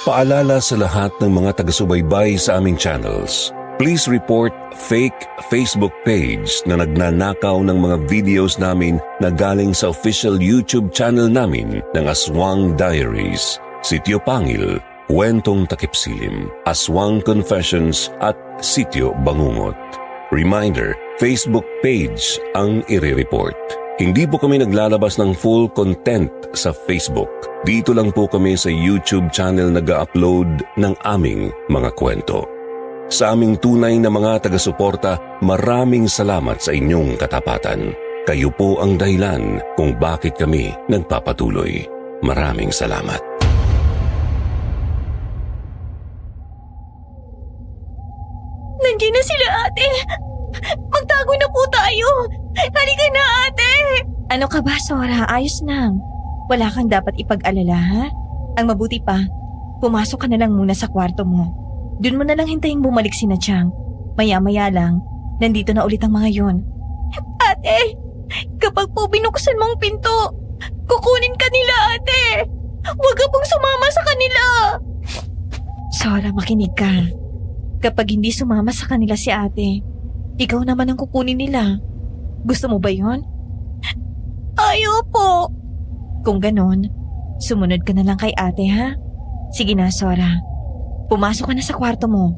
Paalala sa lahat ng mga taga-subaybay sa aming channels. Please report fake Facebook page na nagnanakaw ng mga videos namin na galing sa official YouTube channel namin ng Aswang Diaries, Sitio Pangil, Kwentong Takipsilim, Aswang Confessions at Sitio Bangungot. Reminder, Facebook page ang i-report. Hindi po kami naglalabas ng full content sa Facebook. Dito lang po kami sa YouTube channel nag-upload ng aming mga kwento. Sa aming tunay na mga taga-suporta, maraming salamat sa inyong katapatan. Kayo po ang dahilan kung bakit kami nagpapatuloy. Maraming salamat. Nandiyan na sila, ate. Magtago na po tayo. Halika na, ate. Ano ka ba, Sora? Ayos lang. Wala kang dapat ipag-alala, ha? Ang mabuti pa, pumasok ka na lang muna sa kwarto mo. Doon mo na lang hintayin bumalik si Chang. Maya-maya lang, nandito na ulit ang mga yon. Ate, kapag po binuksan mong pinto, kukunin ka nila, ate. Huwag ka pong sumama sa kanila. Sora, makinig ka. Kapag hindi sumama sa kanila si ate, ikaw naman ang kukunin nila. Gusto mo ba yon? Ayaw po. Kung ganon, sumunod ka na lang kay ate, ha? Sige na, Sora. Pumasok ka na sa kwarto mo.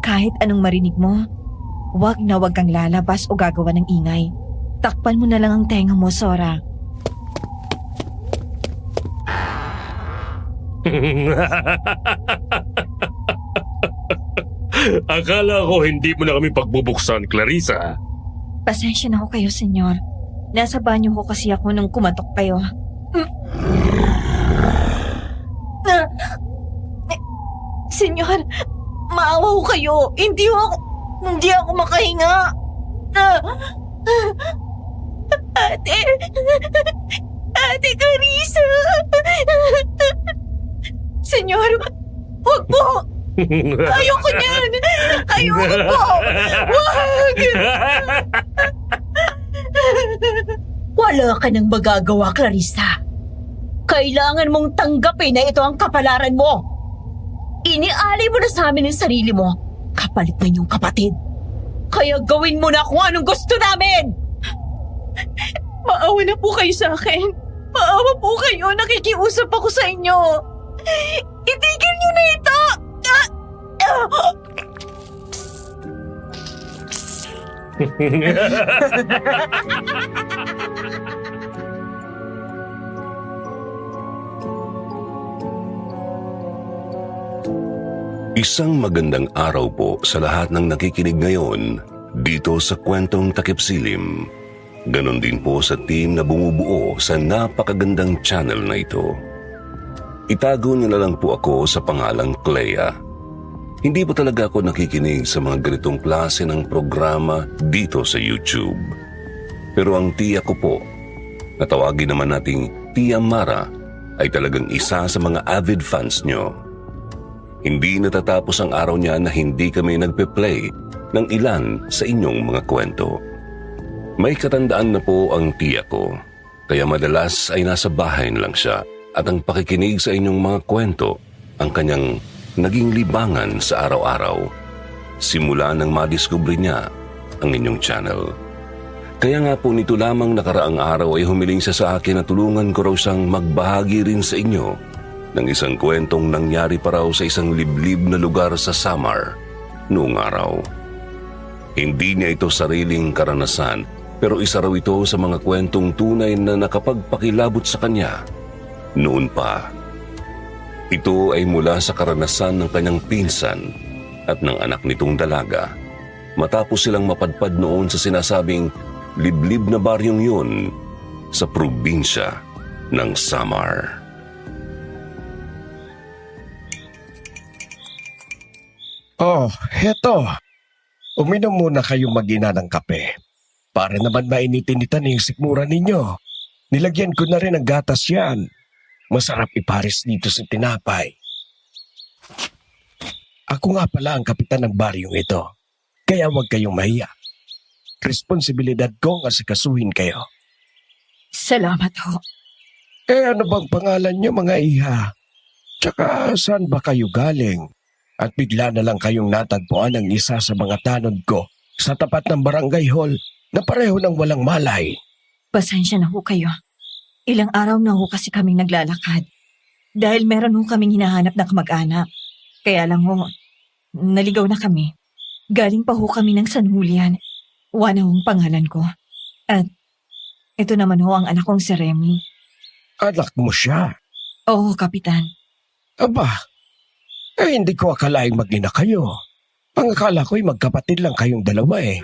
Kahit anong marinig mo, wag kang lalabas o gagawa ng ingay. Takpan mo na lang ang tenga mo, Sora. Akala ko hindi mo na kami pagbubuksan, Clarissa. Pasensya na ho kayo, senyor. Nasa banyo ho kasi ako nung kumatok kayo. Senyor, maawa ho kayo. Hindi ako makahinga. Ate Clarissa. Senyor, huwag po. Ayoko niyan. Ayoko po. Huwag. Wala ka nang magagawa, Clarissa. Kailangan mong tanggapin na ito ang kapalaran mo. Inialay mo na sa amin ang sarili mo, kapalit ng iyong kapatid. Kaya gawin mo na kung anong gusto namin! Maawa na po kayo sa akin. Maawa po kayo. Nakikiusap ako sa inyo. Itigil niyo na ito! Isang magandang araw po sa lahat ng nakikinig ngayon dito sa Kwentong Takipsilim. Ganon din po sa team na bumubuo sa napakagandang channel na ito. Itago niyo na lang po ako sa pangalang Clea. Hindi po talaga ako nakikinig sa mga ganitong klase ng programa dito sa YouTube. Pero ang tiya ko po, na tawagin naman nating Tia Mara, ay talagang isa sa mga avid fans nyo. Hindi natatapos ang araw niya na hindi kami nagpe-play ng ilan sa inyong mga kwento. May katandaan na po ang tiya ko, kaya madalas ay nasa bahay lang siya at ang pakikinig sa inyong mga kwento ang kanyang naging libangan sa araw-araw. Simula nang madiskubre niya ang inyong channel. Kaya nga po nito lamang nakaraang araw ay humiling siya sa akin na tulungan ko raw siyang magbahagi rin sa inyo ng isang kwentong nangyari pa raw sa isang liblib na lugar sa Samar noong araw. Hindi niya ito sariling karanasan, pero isa raw ito sa mga kwentong tunay na nakapagpakilabot sa kanya noon pa. Ito ay mula sa karanasan ng kanyang pinsan at ng anak nitong dalaga matapos silang mapadpad noon sa sinasabing liblib na baryong yun sa probinsya ng Samar. Oh, heto. Uminom muna kayong mag-ina ng kape. Para naman mainitin-initan yung sikmura ninyo. Nilagyan ko na rin ang gatas yan. Masarap ipares dito sa tinapay. Ako nga pala ang kapitan ng baryong ito. Kaya huwag kayong mahiya. Responsibilidad ko ang asikasuhin kayo. Salamat ho. Ano bang pangalan niyo mga iha? Tsaka saan ba kayo galing? At bigla na lang kayong natagpuan ng isa sa mga tanod ko sa tapat ng barangay hall na pareho ng walang malay. Pasensya na ho kayo. Ilang araw na ho kasi kaming naglalakad. Dahil meron ho kaming hinahanap na kamag-anak. Kaya lang ho, naligaw na kami. Galing pa ho kami ng San Julian. Juana hong pangalan ko. At ito naman ho ang anak kong si Remy. Anak mo siya? Oo, Kapitan. Aba, hindi ko akalaing mag-ina kayo. Ang akala ko'y magkapatid lang kayong dalawa eh.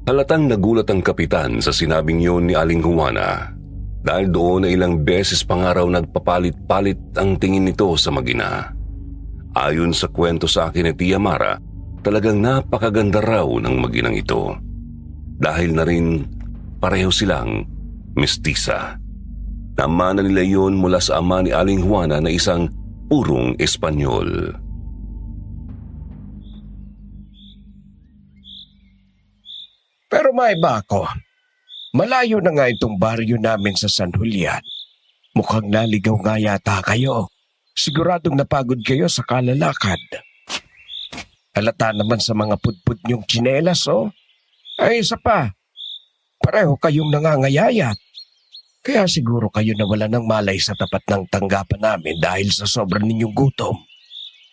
Halatang nagulat ang kapitan sa sinabing yun ni Aling Juana dahil doon ay ilang beses pa nga raw nagpapalit-palit ang tingin nito sa mag-ina. Ayon sa kwento sa akin ni Tia Mara, talagang napakaganda raw ng mag-inang ito. Dahil na rin pareho silang mestiza. Namana nila yun mula sa ama ni Aling Juana na isang purong Espanyol. Pero maiba ako. Malayo na nga itong baryo namin sa San Julian. Mukhang naligaw nga yata kayo. Siguradong napagod kayo sa kalalakad. Halata naman sa mga pudpud niyong tsinelas, oh. Ay, isa pa. Pareho kayong nangangayayat. Kaya siguro kayo nawala ng malay sa tapat ng tanggapan namin dahil sa sobrang ninyong gutom.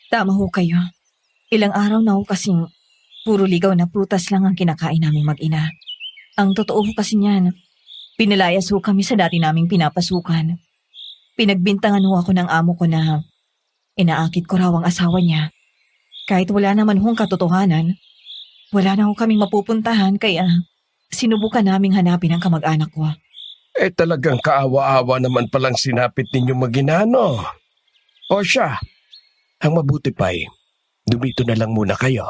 Tama ho kayo. Ilang araw na ho kasing puro ligaw na prutas lang ang kinakain naming mag-ina. Ang totoo ho kasi niyan, pinalayas ho kami sa dati naming pinapasukan. Pinagbintangan ho ako ng amo ko na inaakit ko raw ang asawa niya. Kahit wala naman hong katotohanan, wala na ho kaming mapupuntahan kaya sinubukan naming hanapin ang kamag-anak ko. Talagang kaawa-awa naman palang sinapit ninyo mag-inano. O siya, ang mabuti pa'y dumito na lang muna kayo.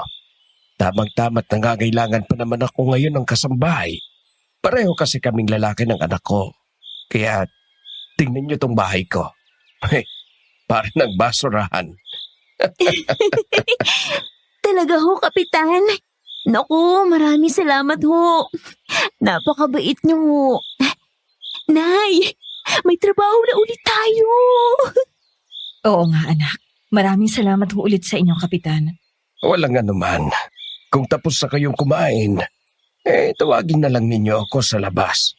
Tamang-tama't nangangailangan pa naman ako ngayon ng kasambahay. Pareho kasi kaming lalaki ng anak ko. Kaya tingnan niyo tong bahay ko. Parang nagbasurahan. Talaga ho, Kapitan. Naku, maraming salamat ho. Napakabait niyo ho. Nay, may trabaho na ulit tayo. Oo nga anak, maraming salamat ho ulit sa inyong kapitan. Walang anuman. Kung tapos na kayong kumain, tawagin na lang ninyo ako sa labas.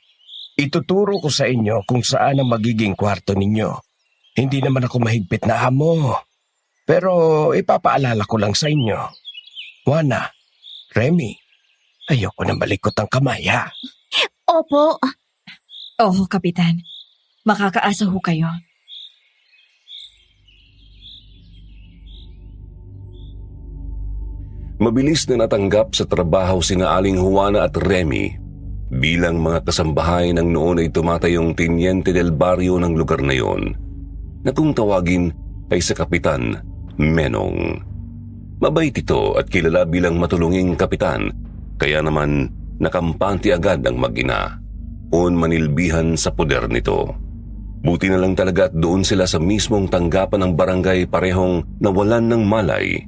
Ituturo ko sa inyo kung saan ang magiging kwarto ninyo. Hindi naman ako mahigpit na amo. Pero ipapaalala ko lang sa inyo. Juana, Remy, ayoko na malikot ang kamay ha. Opo. Oo, kapitan. Makakaasa ho kayo. Mabilis na natanggap sa trabaho sina Aling Juana at Remy bilang mga kasambahay ng noon ay tumatayong Teniente del Barrio ng lugar na yon, na kung tawagin ay sa Kapitan Menong. Mabait ito at kilala bilang matulunging kapitan, kaya naman nakampante agad ang mag-ina o manilbihan sa poder nito. Buti na lang talaga at doon sila sa mismong tanggapan ng barangay parehong nawalan ng malay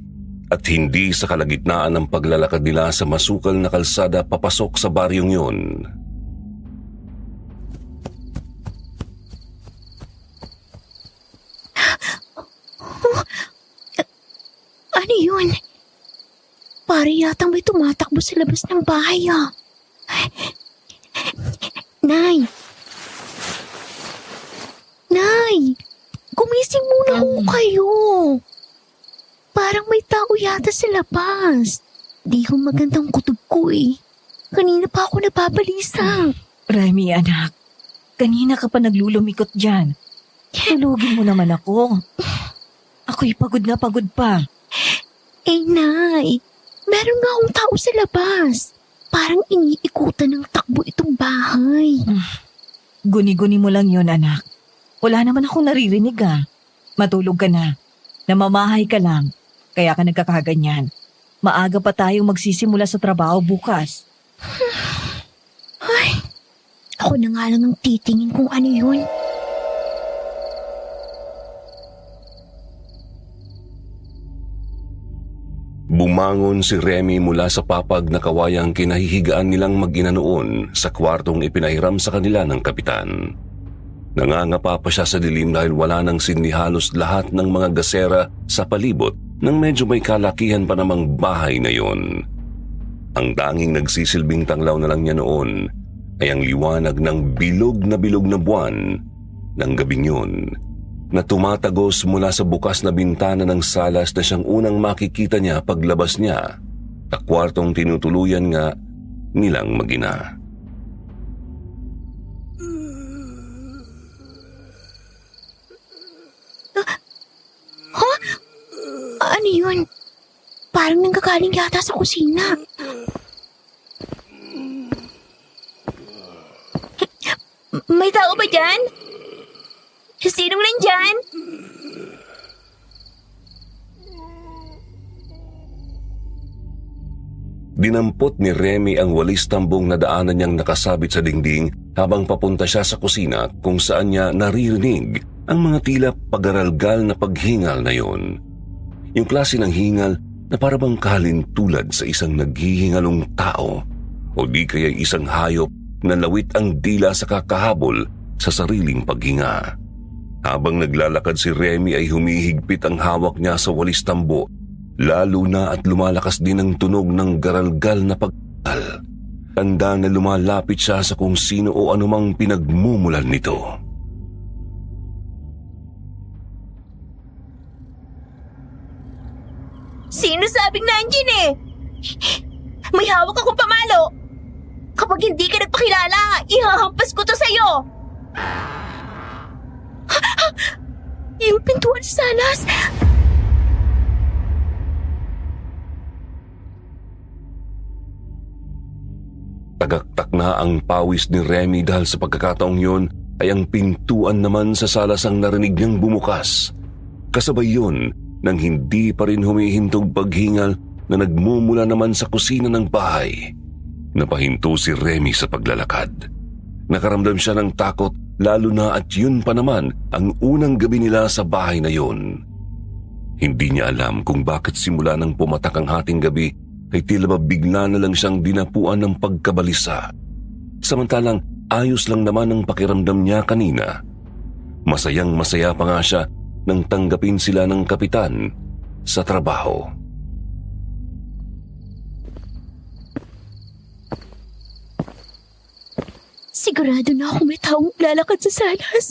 at hindi sa kalagitnaan ng paglalakad nila sa masukal na kalsada papasok sa baryong yun. Ano yun? Para yatang may tumatakbo sa labas ng bahay ah. Nay! Nay! Gumising muna ho kayo. Parang may tao yata sa labas. Di ko magandang kutob ko eh. Kanina pa ako nababalisa. Remy, anak. Kanina ka pa naglulumikot dyan. Tulugin mo naman ako. Ako'y pagod na pagod pa. Nay, meron nga akong tao sa labas. Parang iniikutan ng takbo itong bahay. Guni-guni mo lang yon anak. Wala naman akong naririnig ah. Matulog ka na. Namamahay ka lang. Kaya ka nagkakaganyan. Maaga pa tayong magsisimula sa trabaho bukas. Ay, ako na nga lang ang titingin kung ano yun. Bumangon si Remy mula sa papag na kawayang kinahihigaan nilang mag-ina noon sa kwartong ipinahiram sa kanila ng kapitan. Nangangapa pa siya sa dilim dahil wala nang sinli halos lahat ng mga gasera sa palibot nang medyo may kalakihan pa namang bahay na yon. Ang tanging nagsisilbing tanglaw na lang niya noon ay ang liwanag ng bilog na buwan ng gabing yun na tumatagos mula sa bukas na bintana ng salas na siyang unang makikita niya paglabas niya sa kwartong tinutuluyan nga nilang mag-ina. Ano yun? Parang nanggagaling yata sa kusina. May tao ba dyan? Sinong nandyan? Dinampot ni Remy ang walis tambong na daanan niyang nakasabit sa dingding habang papunta siya sa kusina kung saan niya naririnig ang mga tila pagaralgal na paghingal na yon. Yung klase ng hingal na parabang kalintulad sa isang naghihingalong tao o di kaya isang hayop na lawit ang dila sa kakahabol sa sariling paghinga. Habang naglalakad si Remy ay humihigpit ang hawak niya sa walis tambo, lalo na at lumalakas din ang tunog ng garalgal na paghingal. Tanda na lumalapit siya sa kung sino o anumang pinagmumulan nito. Sino sabing nandyan eh? May hawak akong pamalo. Kapag hindi ka nagpakilala, ihahampas ko to sa'yo. Yung pintuan sa salas. Tagaktak na ang pawis ni Remy dahil sa pagkakataong yun ay ang pintuan naman sa salas ang narinig niyang bumukas. Kasabay yun nang hindi pa rin humihintog paghingal na nagmumula naman sa kusina ng bahay. Napahinto si Remy sa paglalakad. Nakaramdam siya ng takot lalo na at yun pa naman ang unang gabi nila sa bahay na yun. Hindi niya alam kung bakit simula nang pumatak ang hating gabi ay tila ba bigla na lang siyang dinapuan ng pagkabalisa. Samantalang ayos lang naman ang pakiramdam niya kanina. Masayang masaya pa nga siya nang tanggapin sila ng kapitan sa trabaho. Sigurado na ako may taong lalakad sa salas.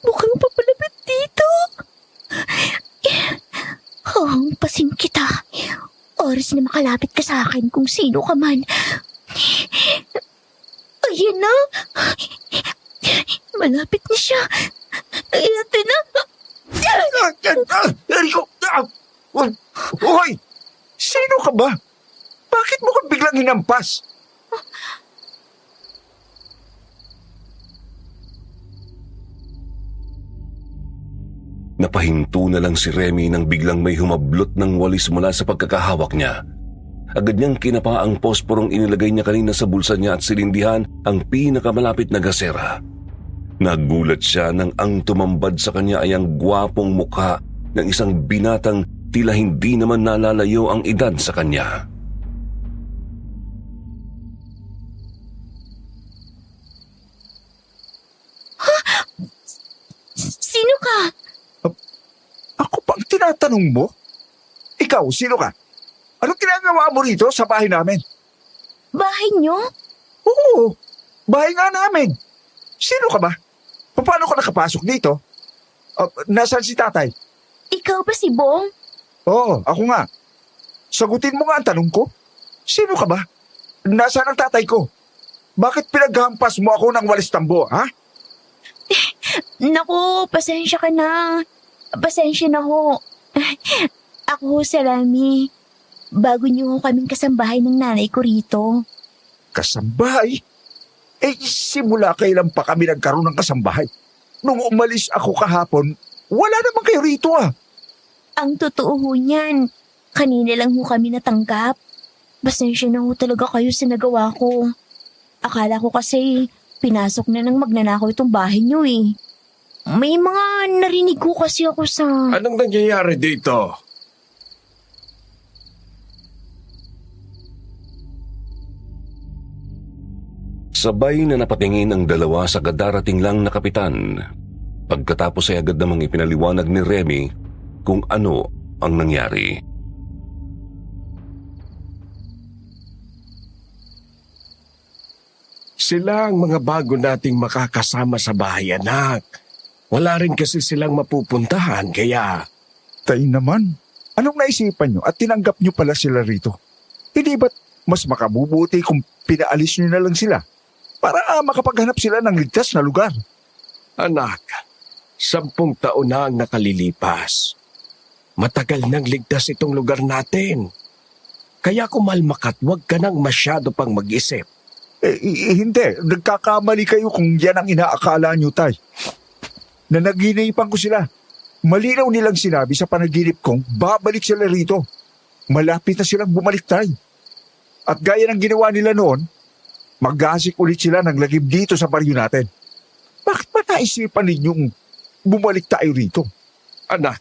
Mukhang papalapit dito. Hampasin kita. Oras na makalapit ka sa akin kung sino ka man. Ayan na. Malapit na siya. Ito na. Eriko! Hoy! Sino ka ba? Bakit mo ko biglang hinampas? Napahinto na lang si Remy nang biglang may humablot ng walis mula sa pagkakahawak niya. Agad niyang kinapa ang posporong inilagay niya kanina sa bulsa niya at sinindihan ang pinakamalapit na gasera. Nagulat siya nang ang tumambad sa kanya ay ang gwapong mukha ng isang binatang tila hindi naman nalalayo ang edad sa kanya. Sino ka? Ako pang tinatanong mo? Ikaw, sino ka? Anong ginagawa mo rito sa bahay namin? Bahay niyo? Oo, bahay nga namin. Sino ka ba? Paano ka nakapasok dito? Nasaan si tatay? Ikaw ba si Bong? Oo, ako nga. Sagutin mo nga ang tanong ko. Sino ka ba? Nasaan ang tatay ko? Bakit pinaghampas mo ako ng walis tambo, ha? Naku, pasensya ka na. Pasensya na ho. Ako ho si Remy. Bago niyo ho kaming kasambahay ng nanay ko rito. Kasambahay? Simula kailan pa kami nagkaroon ng kasambahay? Nung umalis ako kahapon, wala naman kayo rito Ang totoo ho niyan, kanina lang ho kami natanggap. Pasensya na ho talaga kayo sa nagawa ko. Akala ko kasi pinasok na ng magnanakaw itong bahay niyo eh. May mga narinig ko kasi ako sa... Anong nangyayari dito? Sabay na napatingin ang dalawa sa kadarating lang na kapitan. Pagkatapos ay agad namang ipinaliwanag ni Remy kung ano ang nangyari. Sila ang mga bago nating makakasama sa bahay, anak. Wala rin kasi silang mapupuntahan, kaya... Tay naman, anong naisipan nyo at tinanggap nyo pala sila rito? Hindi ba't mas makabubuti kung pinaalis nyo na lang sila para makapaghanap sila ng ligtas na lugar? Anak, 10 taon na ang nakalilipas. Matagal nang ligtas itong lugar natin. Kaya kumalmakat, huwag ka nang masyado pang mag-isip. Hindi. Nagkakamali kayo kung yan ang inaakala nyo, Tay. Nanaginipan ko sila. Malinaw nilang sinabi sa panaginip kong babalik sila rito. Malapit na silang bumalik, Tay. At gaya ng ginawa nila noon, mag-asik ulit sila ng lagim dito sa baryo natin. Bakit ba naisipan ninyong bumalik tayo rito? Anak,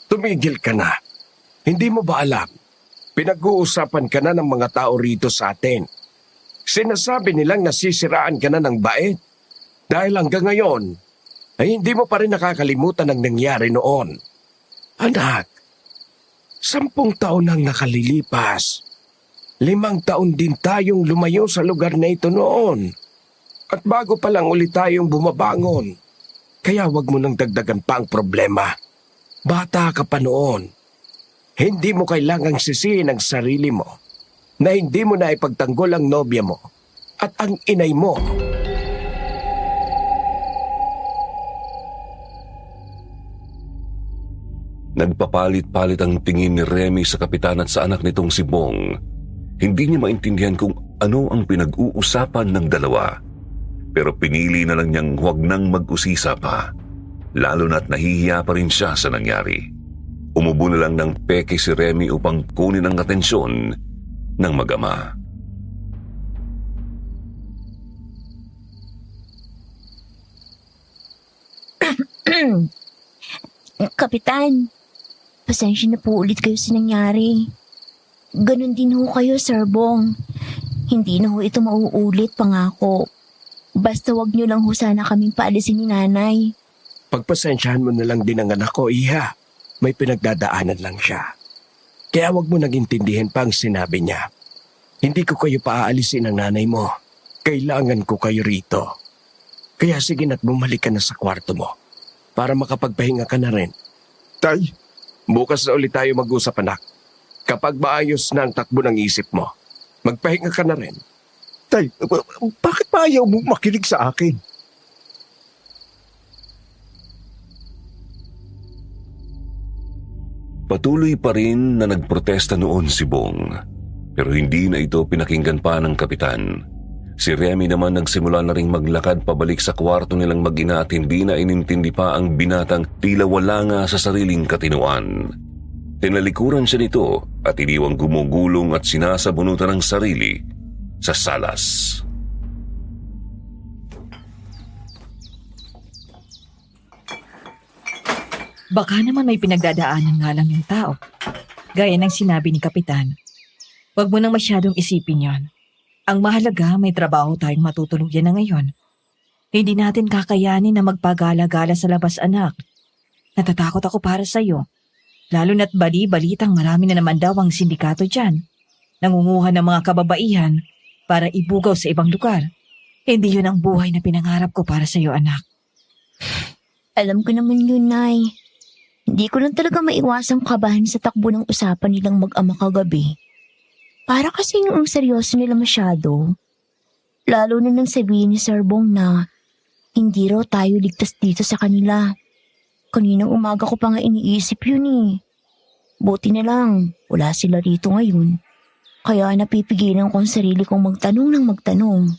tumigil ka na. Hindi mo ba alam? Pinag-uusapan ka na ng mga tao rito sa atin. Sinasabi nilang nasisiraan ka na ng bait. Dahil hanggang ngayon, ay hindi mo pa rin nakakalimutan ang nangyari noon. Anak, 10 taon nang nakalilipas. 5 taon din tayong lumayo sa lugar na ito noon. At bago pa lang ulit tayong bumabangon. Kaya wag mo nang dagdagan pa ang problema. Bata ka pa noon. Hindi mo kailangang sisihin ang sarili mo na hindi mo na ipagtanggol ang nobya mo at ang inay mo. Nagpapalit-palit ang tingin ni Remy sa kapitan at sa anak nitong si Bong. Hindi niya maintindihan kung ano ang pinag-uusapan ng dalawa. Pero pinili na lang niyang huwag nang mag-usisa pa. Lalo na't nahihiya pa rin siya sa nangyari. Umubo na lang ng peke si Remy upang kunin ang atensyon ng mag-ama. Kapitan, pasensya na po ulit kayo sa nangyari. Ganon din ho kayo, Sir Bong. Hindi na ho ito mauulit, pangako. Basta wag niyo lang ho sana kaming paalisin ni nanay. Pagpasensyahan mo na lang din ang anak ko, Iha. May pinagdadaanan lang siya. Kaya wag mo nagintindihin pa ang sinabi niya. Hindi ko kayo paaalisin ng nanay mo. Kailangan ko kayo rito. Kaya sige na't bumalik ka na sa kwarto mo para makapagpahinga ka na rin. Tay, Bukas na ulit tayo mag-usap, anak. Kapag maayos na ang takbo ng isip mo, magpahinga ka na rin. Tay, bakit ba ayaw mo makinig sa akin? Patuloy pa rin na nagprotesta noon si Bong. Pero hindi na ito pinakinggan pa ng kapitan. Si Remy naman nagsimula na ring maglakad pabalik sa kwarto nilang mag-ina at hindi na inintindi pa ang binatang tila wala nga sa sariling katinuan. Tinalikuran siya nito at iniwang gumugulong at sinasabunutan ng sarili sa salas. Baka naman may pinagdadaanan nga lang yung tao. Gaya ng sinabi ni Kapitan. Huwag mo nang masyadong isipin yon. Ang mahalaga, may trabaho tayong matutuluyan na ngayon. Hindi natin kakayanin na magpagala-gala sa labas, anak. Natatakot ako para sa'yo. Lalo na't bali-balitang marami na naman daw ang sindikato dyan. Nangunguha ng mga kababaihan para ibugaw sa ibang lugar. Hindi yun ang buhay na pinangarap ko para sa'yo, anak. Alam ko naman yun, Nay. Hindi ko lang talaga maiwasang kabahan sa takbo ng usapan nilang mag-ama kagabi. Para kasing ang seryoso nila masyado. Lalo na nang sabihin ni Sir Bong na hindi raw tayo ligtas dito sa kanila. Kaninang umaga ko pa nga iniisip yun eh. Buti na lang, wala sila rito ngayon. Kaya napipigilan ko ang sarili kong magtanong ng magtanong.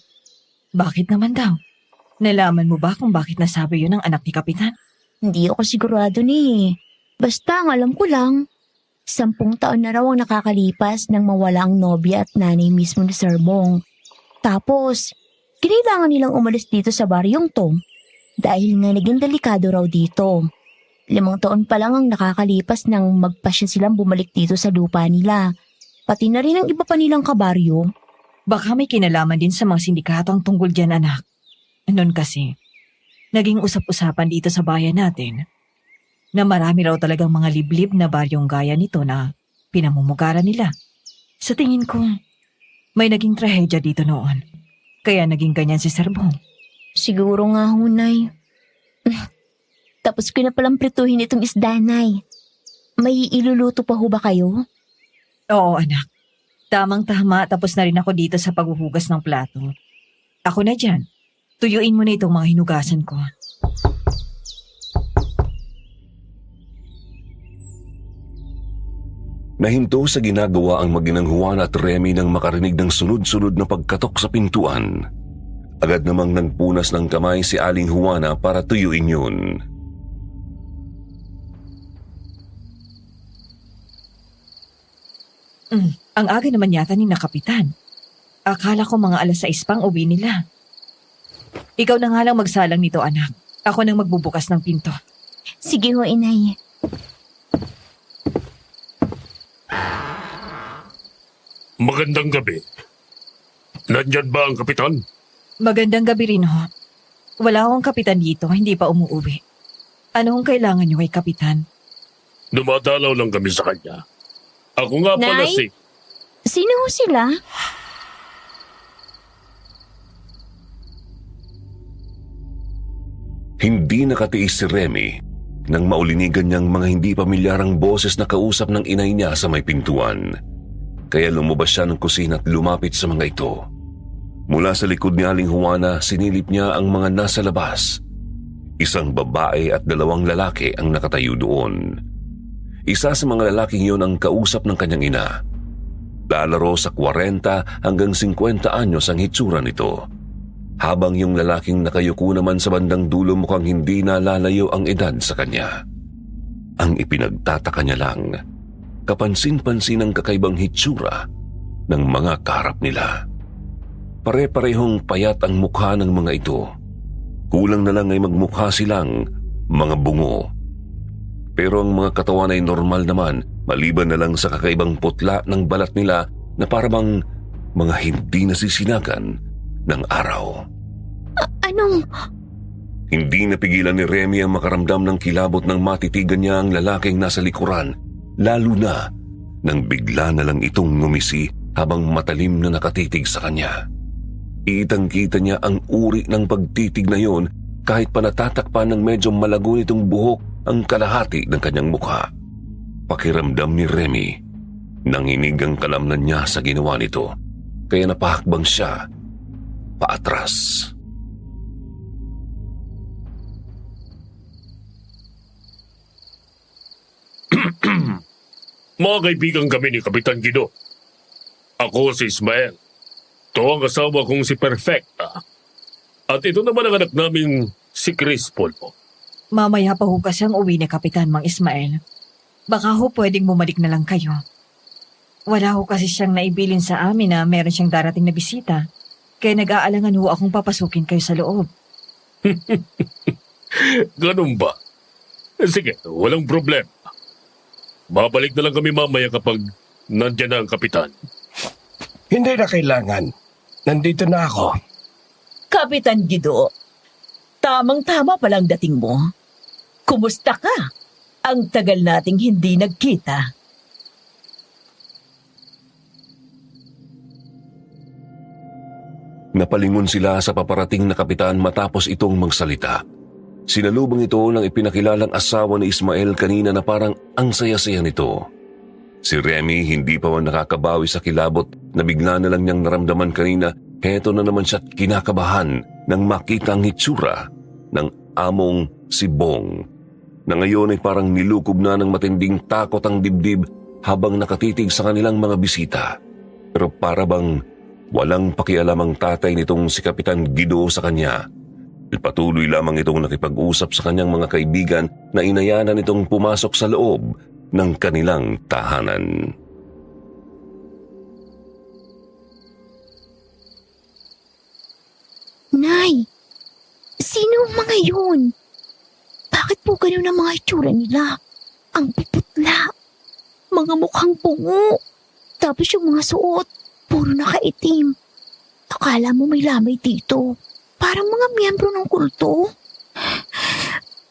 Bakit naman daw? Nalaman mo ba kung bakit nasabi yun ng anak ni Kapitan? Hindi ako sigurado ni. Basta ang alam ko lang, 10 taon na raw ang nakakalipas nang mawala ang nobya at nanay mismo ni Sir Bong. Tapos, kailangan nilang umalis dito sa baryong to dahil nga naging delikado raw dito. 5 taon pa lang ang nakakalipas nang magpasya silang bumalik dito sa lupa nila. Pati na rin ang iba pa nilang kabaryo. Baka may kinalaman din sa mga sindikatong tungkol dyan, anak. Noon kasi, naging usap-usapan dito sa bayan natin na marami raw talagang mga liblib na baryong gaya nito na pinamumugaran nila. Sa tingin ko, may naging trahedya dito noon. Kaya naging ganyan si Sir Bong. Siguro nga, Nay. Tapos ko na palang prituhin itong isda, Nay. May iluluto pa ho ba kayo? Oo, anak. Tamang-tama, tapos na rin ako dito sa paghuhugas ng plato. Ako na dyan. Tuyuin mo na itong mga hinugasan ko. Nahinto sa ginagawa ang mag-inang Juan at Remy nang makarinig ng sunod-sunod na pagkatok sa pintuan. Agad namang nagpunas ng kamay si Aling Juana para tuyuin yun. Ang aga naman yata ni na Kapitan. Akala ko mga 6:00 pang uwi nila. Ikaw na nga lang magsalang nito, anak. Ako nang magbubukas ng pinto. Sige ho, Inay. Magandang gabi. Nandyan ba ang kapitan? Magandang gabi rin ho. Wala akong kapitan dito, hindi pa umuuwi. Ano ang kailangan niyo kay Kapitan? Dumadalaw lang kami sa kanya. Ako nga pala Nay? si... Sino ho sila? Hindi nakatiis si Remy nang maulinigan niyang mga hindi pamilyarang boses na kausap ng inay niya sa may pintuan. Kaya lumabas siya ng kusina at lumapit sa mga ito. Mula sa likod ni Aling Juana, sinilip niya ang mga nasa labas. Isang babae at 2 lalaki ang nakatayo doon. Isa sa mga lalaking iyon ang kausap ng kanyang ina. Lalaro sa 40 hanggang 50 anyos ang hitsura nito. Habang yung lalaking nakayuko naman sa bandang dulo mukhang hindi nalalayo ang edad sa kanya. Ang ipinagtataka niya lang, kapansin-pansin ang kakaibang hitsura ng mga kaharap nila. Pare-parehong payat ang mukha ng mga ito. Kulang na lang ay magmukha silang mga bungo. Pero ang mga katawan ay normal naman, maliban na lang sa kakaibang putla ng balat nila na parabang mga hindi nasisinagan ng araw. Anong... Hindi napigilan ni Remy ang makaramdam ng kilabot ng matitigan niya ang lalaking nasa likuran, lalo na nang bigla na lang itong ngumisi habang matalim na nakatitig sa kanya. Itang-kita niya ang uri ng pagtitig na yon kahit pa natatakpan ng medyo malago nitong buhok ang kalahati ng kanyang mukha. Pakiramdam ni Remy, nanginig ang kalamnan niya sa ginawa nito, kaya napahakbang siya paatras. Mga kaibigan kami ni Kapitan Guido. Ako si Ismael. Ito ang kasama kong si Perfecta. At ito naman ang anak namin si Chris Polpo. Mamaya pa ho kasi ang uwi ni Kapitan Mang Ismael. Baka ho pwedeng bumalik na lang kayo. Wala ho kasi siyang naibilin sa amin na meron siyang darating na bisita. Kaya nag-aalangan ho akong papasukin kayo sa loob. Ganun ba? Sige, walang problema. Babalik na lang kami mamaya kapag nandyan na ang kapitan. Hindi na kailangan. Nandito na ako. Kapitan Guido, tamang-tama palang dating mo. Kumusta ka? Ang tagal nating hindi nagkita. Napalingon sila sa paparating na kapitan matapos itong magsalita. Sinalubong ito ng ipinakilalang asawa ni Ismael kanina na parang ang saya-saya nito. Si Remy hindi pa man nakakabawi sa kilabot na bigla na lang niyang naramdaman kanina. Heto na naman siya kinakabahan nang makita ang hitsura ng among si Bong, na ngayon ay parang nilukob na ng matinding takot ang dibdib habang nakatitig sa kanilang mga bisita. Pero para bang walang pakialam ang tatay nitong si Kapitan Guido sa kanya. Patuloy lamang itong nakipag-usap sa kanyang mga kaibigan na inayanan itong pumasok sa loob ng kanilang tahanan. Nay, sino ang mga yun? Bakit po ganun ang mga itsura nila? Ang puputla, mga mukhang bungo. Tapos yung mga suot, puro nakaitim. Akala mo may lamay dito. Parang mga miyembro ng kulto.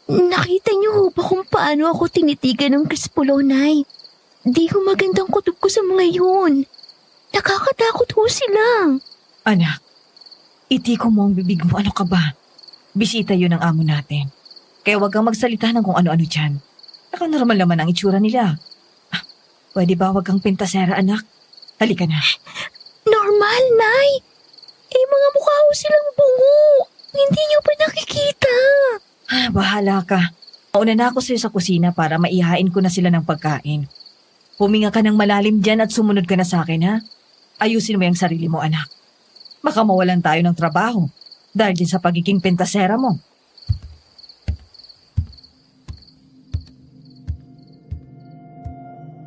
Nakita niyo ho ba kung paano ako tinitigan ng Krispolo, Nay? Di ko magandang kutob ko sa mga yun. Nakakatakot ho sila. Anak, itiko mo ang bibig mo. Ano ka ba? Bisita yun ang amo natin. Kaya wag kang magsalita ng kung ano-ano dyan. Nakanormal naman ang itsura nila. Pwede ba wag kang pintasera, anak? Halika na. Normal, Nay. Mga mukha ho silang bungo. Hindi niyo pa nakikita. Bahala ka. Mauna na ako sa'yo sa kusina para maihain ko na sila ng pagkain. Huminga ka ng malalim dyan at sumunod ka na sa akin, ha? Ayusin mo yung sarili mo, anak. Baka mawalan tayo ng trabaho dahil din sa pagiging pentasera mo.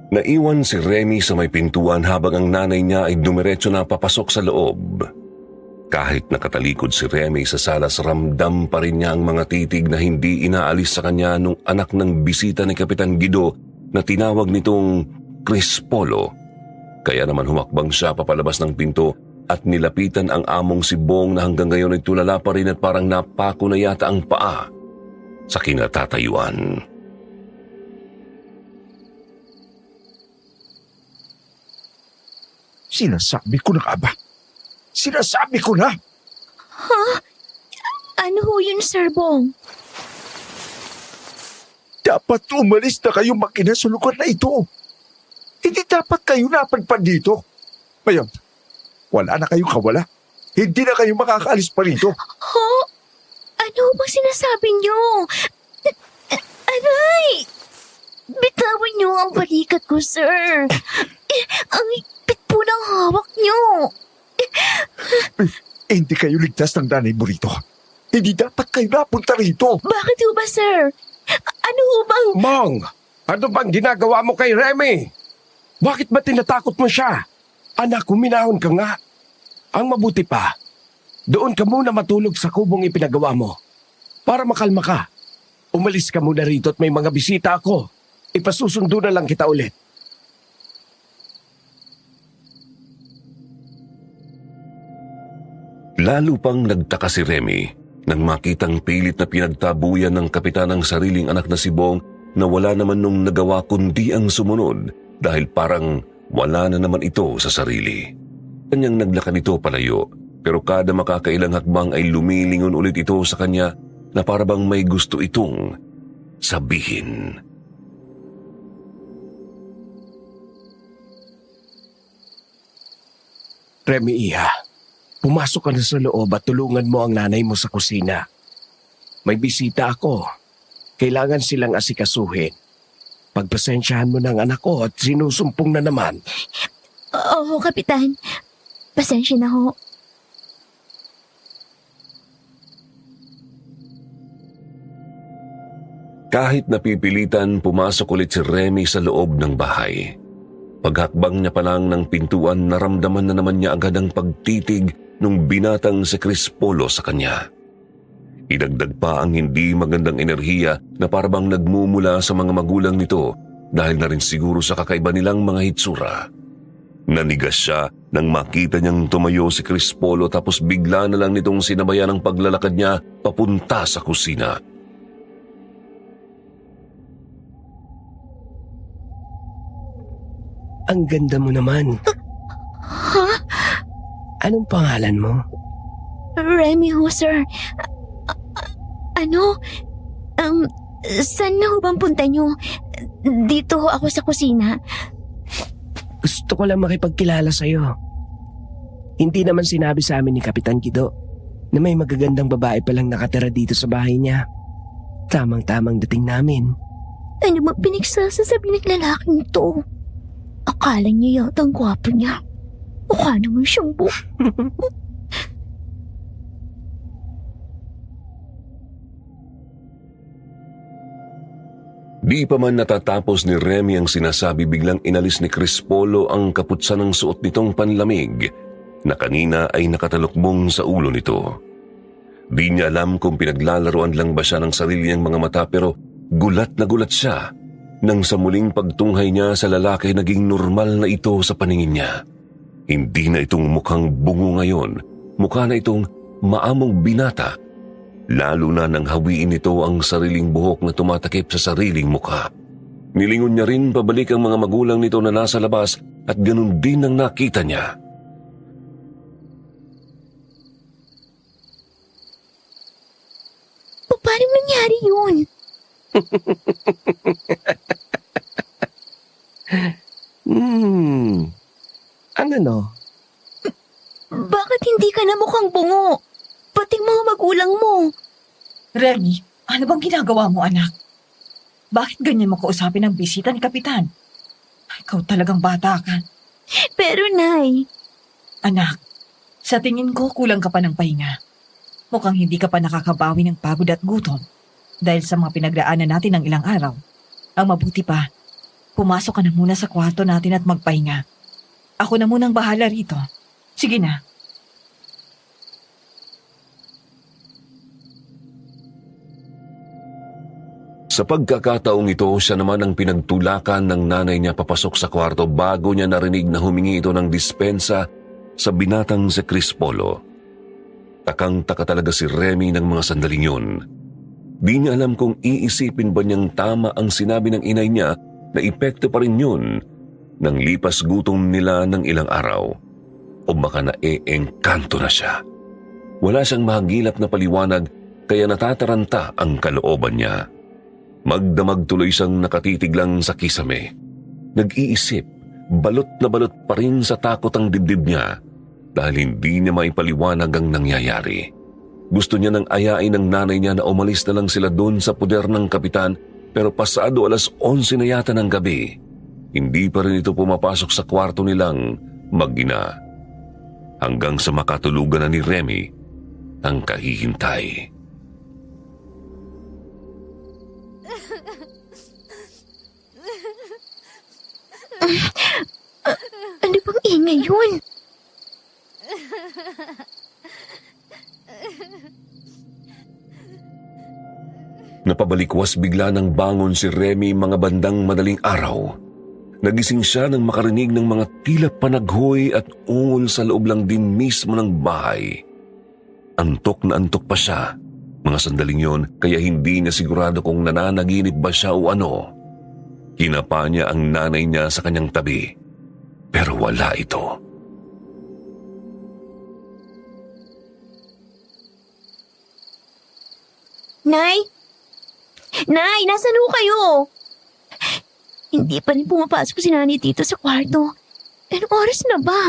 Naiwan si Remy sa may pintuan habang ang nanay niya ay dumiretso na papasok sa loob. Kahit nakatalikod si Remy sa salas, ramdam pa rin niya ang mga titig na hindi inaalis sa kanya nung anak ng bisita ni Kapitan Guido na tinawag nitong Krispolo. Kaya naman humakbang siya papalabas ng pinto at nilapitan ang among si Bong na hanggang ngayon ay tulala pa rin at parang napako na yata ang paa sa kinatatayuan. Sinasabi ko na ka ba? Sinasabi ko na! Ano ho yun, Sir Bong? Dapat umalis na kayo makina sa lugar na ito. Hindi dapat kayo napadpad dito. Ngayon, wala na kayong kawala. Hindi na kayo makakaalis pa rito. Ho? Ano bang sinasabi niyo? Aray! Bitawan niyo ang balikat ko, sir. Ang higpit po ng hawak niyo. Hindi kayo ligtas ng nanay mo rito. Hindi dapat kayo napunta rito. Bakit ho ba, sir? Ano ho bang... Bong, ano bang ginagawa mo kay Remy? Bakit ba tinatakot mo siya? Anak, huminahon ka nga. Ang mabuti pa, doon ka muna matulog sa kubong ipinagawa mo. Para makalma ka. Umalis ka muna rito at may mga bisita ako. Ipasusundo na lang kita ulit. Lalo pang nagtaka si Remy nang makitang pilit na pinagtabuyan ng kapitan ang sariling anak na si Bong na wala naman nung nagawa kundi ang sumunod dahil parang wala na naman ito sa sarili. Kanyang naglakad ito palayo pero kada makakailang hakbang ay lumilingon ulit ito sa kanya na parabang may gusto itong sabihin. Remy Iha, pumasok ka na sa loob at tulungan mo ang nanay mo sa kusina. May bisita ako. Kailangan silang asikasuhin. Pagpasensyahan mo ng anak ko at sinusumpong na naman. Oo, Kapitan. Pasensya na ho. Kahit napipilitan, pumasok ulit si Remy sa loob ng bahay. Paghakbang niya pa lang ng pintuan, naramdaman na naman niya agad ang pagtitig nung binatang si Krispolo sa kanya. Idagdag pa ang hindi magandang enerhiya na parabang nagmumula sa mga magulang nito dahil na rin siguro sa kakaiba nilang mga hitsura. Nanigas siya nang makita niyang tumayo si Krispolo tapos bigla na lang nitong sinabayan ang paglalakad niya papunta sa kusina. Ang ganda mo naman. Ha? Anong pangalan mo? Remy ho, sir. Ano? Saan na ho bang punta niyo? Dito ho ako sa kusina. Gusto ko lang makipagkilala sa'yo. Hindi naman sinabi sa amin ni Kapitan Guido na may magagandang babae palang nakatira dito sa bahay niya. Tamang-tamang dating namin. Ano ba pinagsasasabi ng lalaking to? Akala niya yata ang gwapo niya. Mukha naman siyang Di pa man natatapos ni Remy ang sinasabi, biglang inalis ni Krispolo ang kaputsa ng suot nitong panlamig na kanina ay nakatalukbong sa ulo nito. Di niya alam kung pinaglalaroan lang ba siya ng sarili niyang mga mata pero gulat na gulat siya nang sa muling pagtunghay niya sa lalaki naging normal na ito sa paningin niya. Hindi na itong mukhang bungo ngayon, mukha na itong maamong binata. Lalo na nang hawiin nito ang sariling buhok na tumatakip sa sariling mukha. Nilingon niya rin pabalik ang mga magulang nito na nasa labas at ganun din ang nakita niya. Paano nangyari yun? Ang ano? Bakit hindi ka na mukhang bungo? Pating mga magulang mo. Remy, ano bang ginagawa mo, anak? Bakit ganyan mo kausapin ang bisita ni Kapitan? Ikaw talagang bata ka. Pero Nay, Anak, sa tingin ko kulang ka pa ng pahinga. Mukhang hindi ka pa nakakabawi ng pagod at gutom dahil sa mga pinagdaanan natin ng ilang araw. Ang mabuti pa, pumasok ka na muna sa kwarto natin at magpahinga. Ako na munang bahala rito. Sige na. Sa pagkakataong ito, siya naman ang pinagtulakan ng nanay niya papasok sa kwarto bago niya narinig na humingi ito ng dispensa sa binatang si Crispolo. Takang-taka talaga si Remy ng mga sandaling yun. Di niya alam kung iisipin ba niyang tama ang sinabi ng inay niya na epekto pa rin yun nang lipas gutom nila ng ilang araw. O baka na-eengkanto na siya. Wala siyang mahagilap na paliwanag kaya natataranta ang kalooban niya. Magdamag tuloy siyang nakatitig lang sa kisame. Nag-iisip, balot na balot pa rin sa takot ang dibdib niya dahil hindi niya maipaliwanag ang nangyayari. Gusto niya nang ayain ng nanay niya na umalis na lang sila doon sa puder ng kapitan pero pasado 11:00 na yata ng gabi. Hindi pa rin ito pumapasok sa kwarto nilang mag-ina. Hanggang sa makatulugan na ni Remy ang kahihintay. ano bang ingay yun? Napabalikwas bigla ng bangon si Remy mga bandang madaling araw. Nagising siya nang makarinig ng mga tila panaghoy at ungol sa loob lang din mismo ng bahay. Antok na antok pa siya. Mga sandaling yon kaya hindi niya sigurado kung nananaginip ba siya o ano. Kinapa niya ang nanay niya sa kanyang tabi. Pero wala ito. Nay? Nay, nasan ho kayo? Hindi pa rin pumapasok si Nani dito sa kwarto. Anong oras na ba?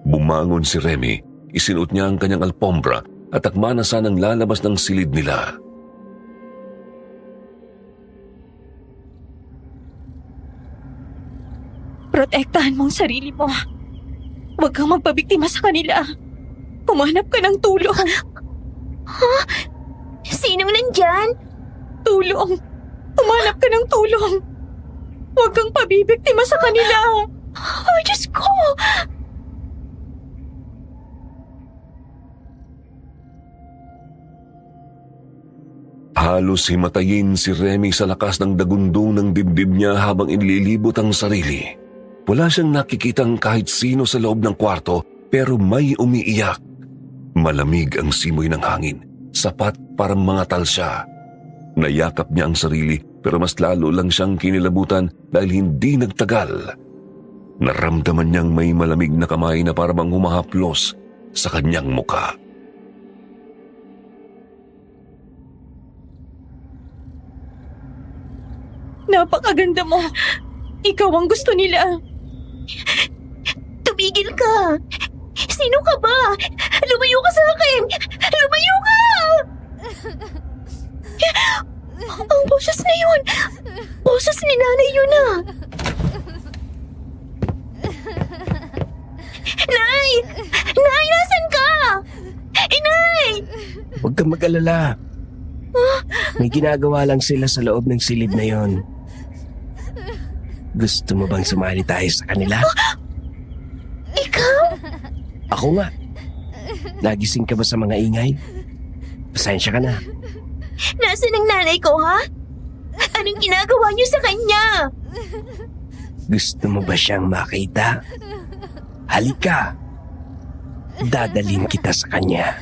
Bumangon si Remy, isinuot niya ang kanyang alpombra at akma na sanang lalabas ng silid nila. Protektahan mo ang sarili mo. Huwag kang magpabiktima sa kanila. Humanap ka ng tulong. Sinong nandyan? Tulong. Humanap ka ng tulong. Huwag kang pabibiktima sa kanila. Oh, Diyos ko! Halos himatayin si Remy sa lakas ng dagundong ng dibdib niya habang inililibot ang sarili. Wala siyang nakikitang kahit sino sa loob ng kwarto pero may umiiyak. Malamig ang simoy ng hangin, sapat para mga talsya. Nayakap niya ang sarili pero mas lalo lang siyang kinilabutan dahil hindi nagtagal. Naramdaman niyang may malamig na kamay na parang humahaplos sa kanyang mukha. Napakaganda mo. Ikaw ang gusto nila. Tumigil ka! Sino ka ba? Lumayo ka sa akin! Lumayo ka! Ang boses na yun! Boses ni nanay yun ah! Nay! Nay, nasan ka? Inay! Huwag kang mag-alala. May ginagawa lang sila sa loob ng silid na yon. Gusto mo bang sumali tayo sa kanila? Ikaw? Ako nga. Nagising ka ba sa mga ingay? Pasensya ka na. Nasaan ang nanay ko, ha? Anong ginagawa niyo sa kanya? Gusto mo ba siyang makita? Halika. Dadalhin kita sa kanya.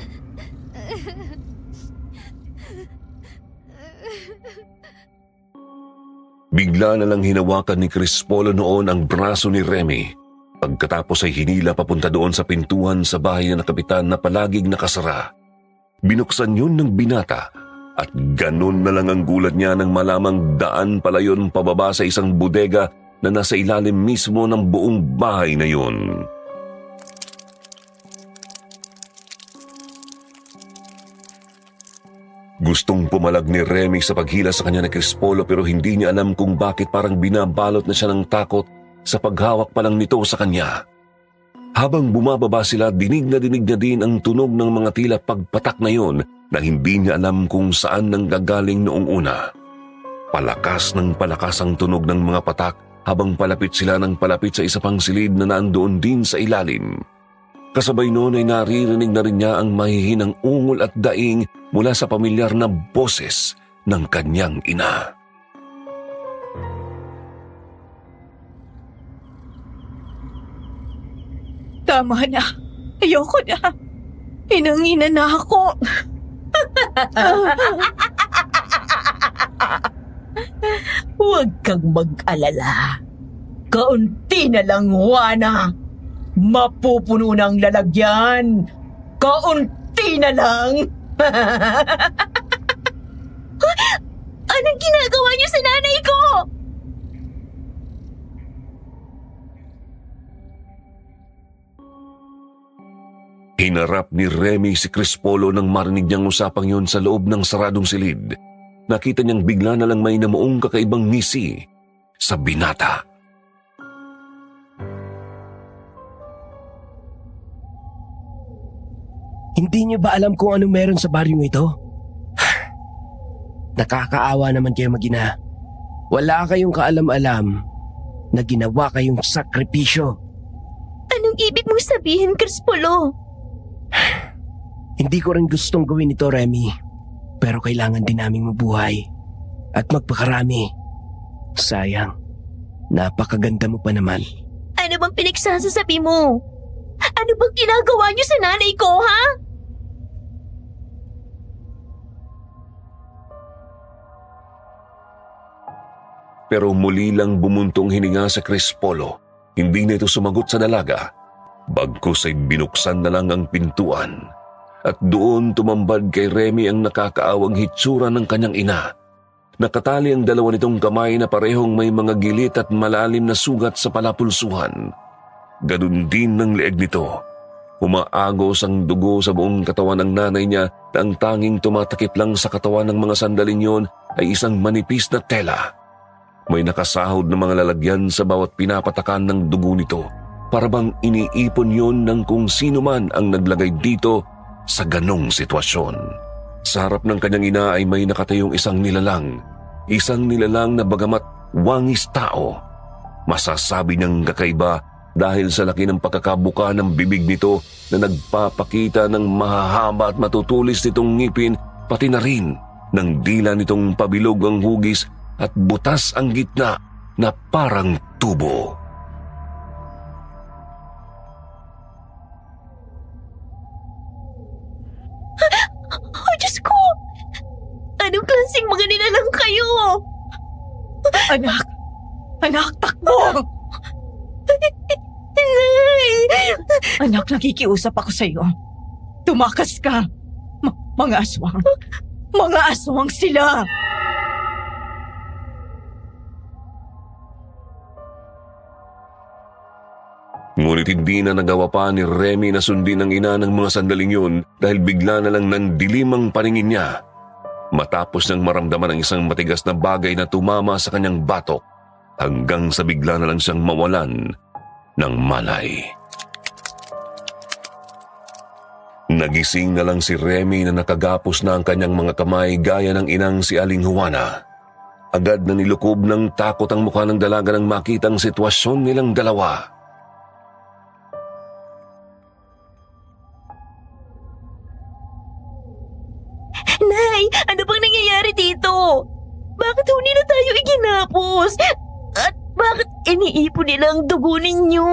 Bigla na lang hinawakan ni Crispolo noon ang braso ni Remy. Pagkatapos ay hinila papunta doon sa pintuan sa bahay ng kapitan na palaging nakasara. Binuksan yun ng binata at ganun na lang ang gulat niya nang malamang daan pala yun pababa sa isang bodega na nasa ilalim mismo ng buong bahay na yun. Gustong pumalag ni Remy sa paghila sa kanya ni Crispolo pero hindi niya alam kung bakit parang binabalot na siya ng takot sa paghawak pa lang nito sa kanya. Habang bumababa sila, dinig na din ang tunog ng mga tila pagpatak na yon na hindi niya alam kung saan nanggagaling noong una. Palakas ng palakas ang tunog ng mga patak habang palapit sila ng palapit sa isa pang silid na nandoon din sa ilalim. Kasabay noon ay naririnig na rin niya ang mahihinang ungol at daing mula sa pamilyar na boses ng kanyang ina. Tama na. Ayoko na. Inangina na ako. Huwag kang mag-alala. Kaunti na lang, Juana. Mapupuno ng lalagyan. Kaunti na lang. Anong ginagawa niyo sa nanay ko? Hinarap ni Remy si Crispolo nang marinig niyang usapang yun sa loob ng saradong silid. Nakita niyang bigla na lang may namuong kakaibang ngisi sa binata. Hindi niyo ba alam kung ano meron sa baryong ito? Nakakaawa naman kayo mag-ina. Wala kayong kaalam-alam na ginawa kayong sakripisyo. Anong ibig mong sabihin, Crispolo? Hindi ko rin gustong gawin ito, Remy. Pero kailangan din naming mabuhay at magpakarami. Sayang, napakaganda mo pa naman. Ano bang pinagsasasabi mo? Ano bang ginagawa niyo sa nanay ko, ha? Pero muli lang bumuntong hininga sa Crispolo. Hindi na ito sumagot sa dalaga. Bagkus ay binuksan na lang ang pintuan. At doon tumambad kay Remy ang nakakaawang hitsura ng kanyang ina. Nakatali ang dalawa nitong kamay na parehong may mga gilit at malalim na sugat sa palapulsuhan. Ganun din ng leeg nito. Umaagos ang dugo sa buong katawan ng nanay niya na ang tanging tumatakip lang sa katawan ng mga sandaling yon ay isang manipis na tela. May nakasahod na mga lalagyan sa bawat pinapatakan ng dugo nito. Para bang iniipon yon ng kung sino man ang naglagay dito sa ganong sitwasyon. Sa harap ng kanyang ina ay may nakatayong isang nilalang. Isang nilalang na bagamat wangis tao. Masasabi niyang kakaiba dahil sa laki ng pagkakabuka ng bibig nito na nagpapakita ng mahahaba at matutulis nitong ngipin, pati na rin ng dila nitong pabilog ang hugis at butas ang gitna na parang tubo. Oh, Diyos ko! Anong klaseng mga nilalang kayo? Anak, takbo! Anak, nakikiusap ako sa iyo. Tumakas ka. Mga aswang. Mga aswang sila! Ngunit hindi na nagawa pa ni Remy na sundin ang ina ng mga sandaling yun dahil bigla na lang nandilim ang paningin niya. Matapos nang maramdaman ang isang matigas na bagay na tumama sa kanyang batok hanggang sa bigla na lang siyang mawalan ng malay. Nagising na lang si Remy na nakagapos na ang kanyang mga kamay gaya ng inang si Aling Juana. Agad na nilukob ng takot ang mukha ng dalaga nang makita ang sitwasyon nilang dalawa. Nay, ano bang nangyayari dito? Bakit hindi na tayo iginapos? At Bakit iniipon nila ang dugo ninyo?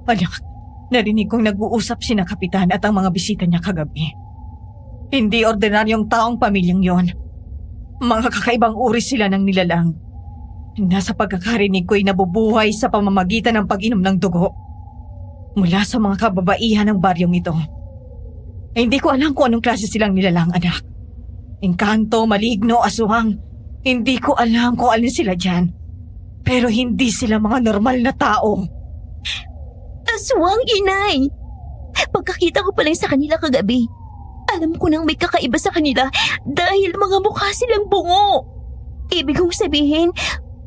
Anak, narinig kong nag-uusap sina Kapitan at ang mga bisita niya kagabi. Hindi ordinaryong taong pamilyang yon. Mga kakaibang uri sila ng nilalang. Nasa pagkakarinig ko'y nabubuhay sa pamamagitan ng pag-inom ng dugo mula sa mga kababaihan ng baryong ito. Hindi ko alam kung anong klase silang nilalang, anak. Engkanto, maligno, aswang. Hindi ko alam kung alin sila dyan. Pero hindi sila mga normal na tao. Aswang, inay! Pagkakita ko pa lang sa kanila kagabi, alam ko nang may kakaiba sa kanila dahil mga mukha silang bungo. Ibig kong sabihin,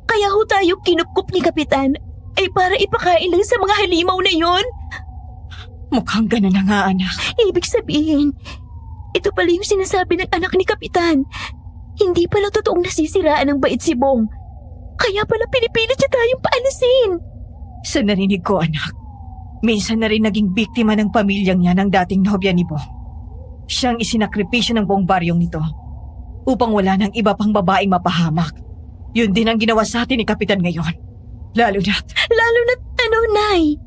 kaya ho tayo kinupkup ni Kapitan ay para ipakain lang sa mga halimaw na yon. Mukhang ganun na nga, anak. Ibig sabihin, ito pala yung sinasabi ng anak ni Kapitan. Hindi pala totoong nasisiraan ng bait si Bong. Kaya pala pinipilit siya tayong paalisin. Sa narinig ko, anak, minsan na rin naging biktima ng pamilyang niya ng dating nobya ni Bong. Siyang isinakripisyo ng buong baryong nito upang wala ng iba pang babaeng mapahamak. Yun din ang ginawa sa atin ni Kapitan ngayon. Lalo na't Ano, Nay?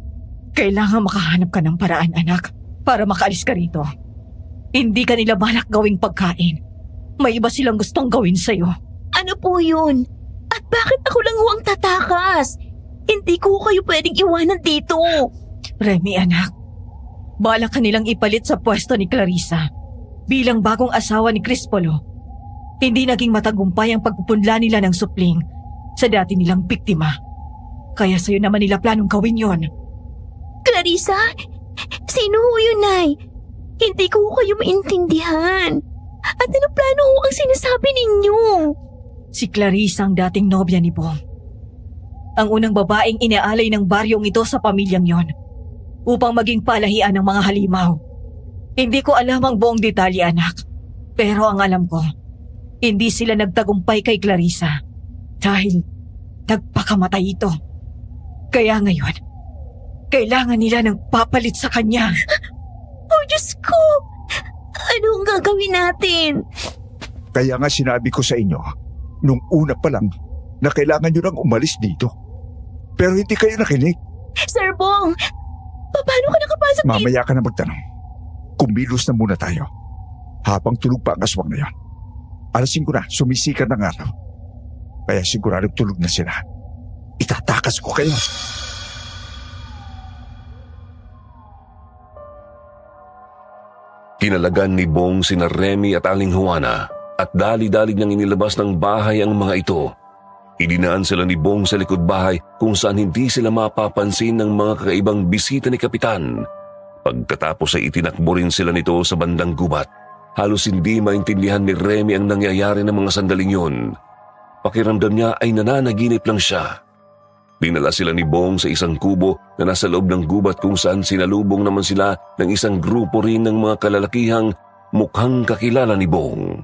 kailangan makahanap ka ng paraan, anak, para makaalis ka rito. Hindi ka nila balak gawing pagkain. May iba silang gustong gawin sa'yo. Ano po yun? At bakit ako lang huwag tatakas? Hindi ko kayo pwedeng iwanan dito. Remy, anak, balak ka nilang ipalit sa pwesto ni Clarissa bilang bagong asawa ni Crispolo. Hindi naging matagumpay ang pagpupunla nila ng supling sa dati nilang biktima. Kaya sa'yo naman nila planong gawin yon. Clarissa? Sino ho yun, Nay? Hindi ko kayo maintindihan. At ano plano ho ang sinasabi ninyo? Si Clarissa ang dating nobya ni Bong. Ang unang babaeng inaalay ng baryong ito sa pamilyang yon upang maging palahian ng mga halimaw. Hindi ko alam ang buong detalye, anak. Pero ang alam ko, hindi sila nagtagumpay kay Clarissa dahil nagpakamatay ito. Kaya ngayon, kailangan nila ng papalit sa kanya. Oh, Diyos ko! Ano ang gagawin natin? Kaya nga sinabi ko sa inyo, nung una pa lang, na kailangan nyo nang umalis dito. Pero hindi kayo nakinig. Sir Bong, paano ka nakapasok dito? Mamaya ka na magtanong. Kumilos na muna tayo. Habang tulog pa ang aswang na yon. Alasin ko na, sumisikat ng araw. Kaya siguradong tulog na sila. Itatakas ko kayo. Kinalagan ni Bong sina Remy at Aling Juana at dali-dali niyang inilabas ng bahay ang mga ito. Idinaan sila ni Bong sa likod bahay kung saan hindi sila mapapansin ng mga kakaibang bisita ni Kapitan. Pagkatapos ay itinakbo rin sila nito sa bandang gubat. Halos hindi maintindihan ni Remy ang nangyayari ng mga sandaling yun. Pakiramdam niya ay nananaginip lang siya. Dinala sila ni Bong sa isang kubo na nasa loob ng gubat kung saan sinalubong naman sila ng isang grupo rin ng mga kalalakihang mukhang kakilala ni Bong.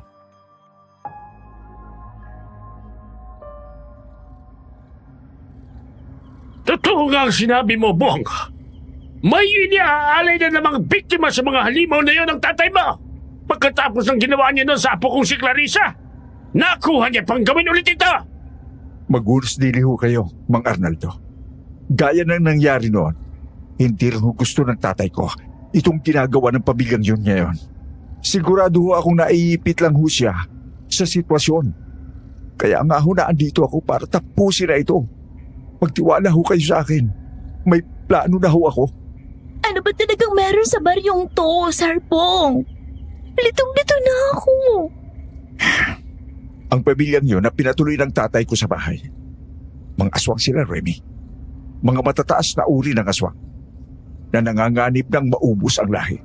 Totoo nga ang sinabi mo, Bong. May iniaalay na namang biktima sa mga halimaw na yon ng tatay mo. Pagkatapos ng ginawa niya nun sa apo kong si Clarissa, nakuha niya pang gawin ulit ito. Magulos dili ho kayo, Mang Arnaldo. Gaya ng nangyari noon, hindi rin ho gusto ng tatay ko itong ginagawa ng pamilyang yun ngayon. Sigurado ho akong naiipit lang ho siya sa sitwasyon. Kaya nga ho naandito ako para tapusin na ito. Magtiwala ho kayo sa akin. May plano na ho ako. Ano ba talagang meron sa baryong to, Sir Bong? Litong-lito na ako. Ang pamilyang yun na pinatuloy ng tatay ko sa bahay. Mga aswang sila, Remy. Mga matataas na uri ng aswang na nanganganib ng maubos ang lahi.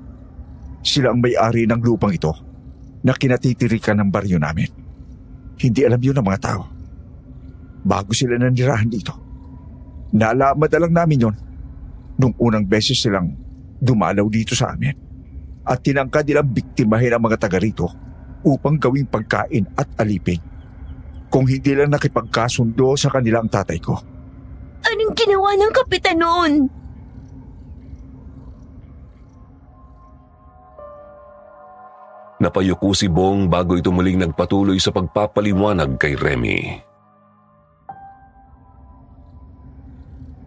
Sila ang may-ari ng lupang ito na kinatitirikan ng baryo namin. Hindi alam yun ng mga tao. Bago sila nanirahan dito. Nalaman na lang namin yun nung unang beses silang dumalaw dito sa amin at tinangka nilang biktimahin ang mga taga rito upang gawing pagkain at alipin. Kung hindi lang nakipagkasundo sa kanila ang tatay ko. Anong ginawa ng kapitan noon? Napayuko si Bong bago ito muling nagpatuloy sa pagpapaliwanag kay Remy.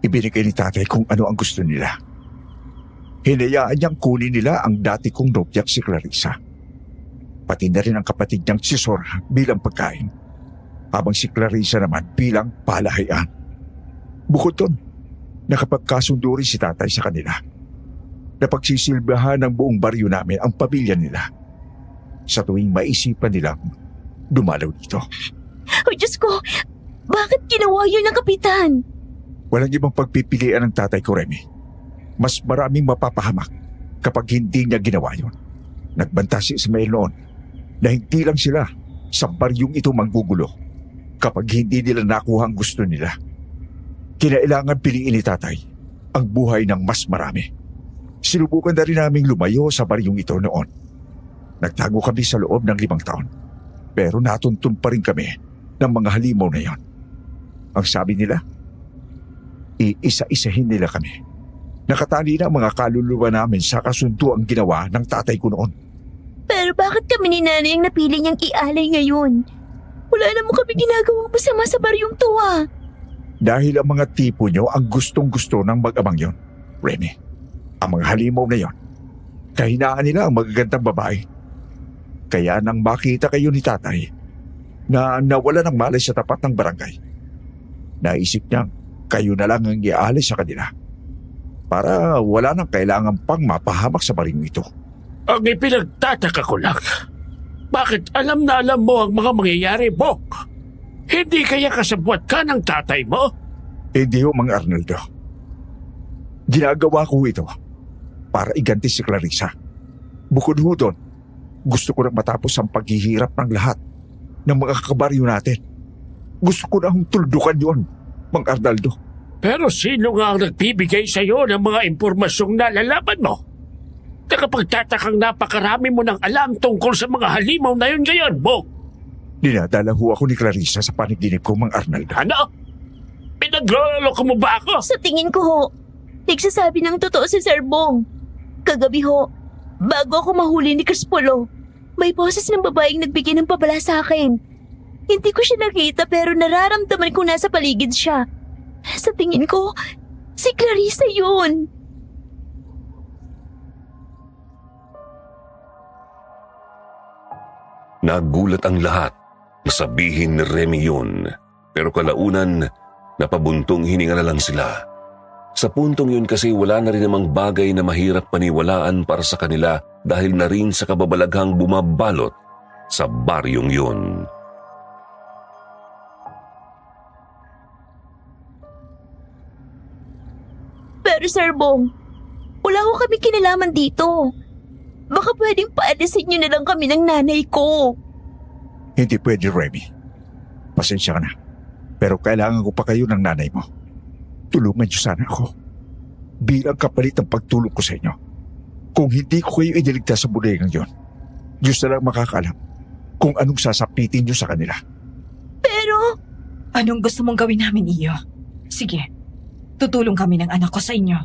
Ibinigay ni tatay kung ano ang gusto nila. Hinayaan niyang kunin nila ang dati kong nobyang si Clarissa. Pati na rin ang kapatid niyang si Sora bilang pagkain, habang si Clarissa naman bilang palahayan. Bukod doon, nakapagkasundo rin si tatay sa kanila. Napagsisilbahan ng buong baryo namin ang pamilya nila sa tuwing maisipan nilang dumalaw dito. Oh, Diyos ko! Bakit ginawa yun ng kapitan? Walang ibang pagpipilian ng tatay ko, Remy. Mas maraming mapapahamak kapag hindi niya ginawa yun. Nagbanta si Ismael noon na hindi lang sila sa baryong ito manggugulo kapag hindi nila nakuha ang gusto nila. Kinailangan piliin ni tatay ang buhay ng mas marami. Sinubukan na rin naming lumayo sa baryong ito noon. Nagtago kami sa loob ng 5 taon. Pero natuntun pa rin kami ng mga halimaw na yon. Ang sabi nila, iisa-isahin nila kami. Nakatali na ang mga kaluluwa namin sa kasunduang ginawa ng tatay ko noon. Pero bakit kami ni nanay ang napili niyang ialay ngayon? Wala naman kami ginagawang masama sa baryong to ah. Dahil ang mga tipo nyo ang gustong-gusto ng mag-amang yon, Remy. Ang mga halimaw na yon, kahinaan nila ang magagandang babae. Kaya nang makita kayo ni tatay na nawala ng malay sa tapat ng barangay, naisip niyang kayo na lang ang iaalay sa kanila para wala nang kailangan pang mapahamak sa baryong ito. Ang ipinagtataka ko lang, bakit alam na alam mo ang mga mangyayari, Bong? Hindi kaya kasabwat ka ng tatay mo? Hindi ho, Mang Arnaldo. Ginagawa ko ito para iganti si Clarissa. Bukod ho doon, gusto ko na matapos ang paghihirap ng lahat ng mga kabaryo natin. Gusto ko na hong tuldukan yon, Mang Arnaldo. Pero sino nga ang nagbibigay sa iyo ng mga impormasyong nalalaman mo? Nakapagtatakang napakarami mo ng alam tungkol sa mga halimaw na yun ngayon, Bong. Dinadala ho ako ni Clarissa sa paniginip ko, Mang Arnaldo. Ano? Pinagloloko mo ba ako? Sa tingin ko ho, nagsasabi ng totoo si Sir Bong. Kagabi ho, bago ako mahuli ni Crispolo, may boses ng babaeng nagbigay ng pabala sa akin. Hindi ko siya nakita pero nararamdaman ko nasa paligid siya. Sa tingin ko, si Clarissa yun. Nagulat ang lahat na sabihin ni Remy yun. Pero kalaunan, napabuntong hininga na lang sila. Sa puntong yun kasi wala na rin namang bagay na mahirap paniwalaan para sa kanila dahil na rin sa kababalaghang bumabalot sa baryong yun. Pero Sir Bong, wala ko kami kinalaman dito. Baka pwedeng paalisin niyo na lang kami ng nanay ko. Hindi pwede, Remy. Pasensya ka na. Pero kailangan ko pa kayo ng nanay mo. Tulungan niyo sana ako. Bilang kapalit ng pagtulong ko sa inyo. Kung hindi ko kayo iniligtas sa bulegang yon, Diyos na lang makakalam kung anong sasapitin niyo sa kanila. Pero, Anong gusto mong gawin namin, Iyo? Sige, tutulong kami ng anak ko sa inyo.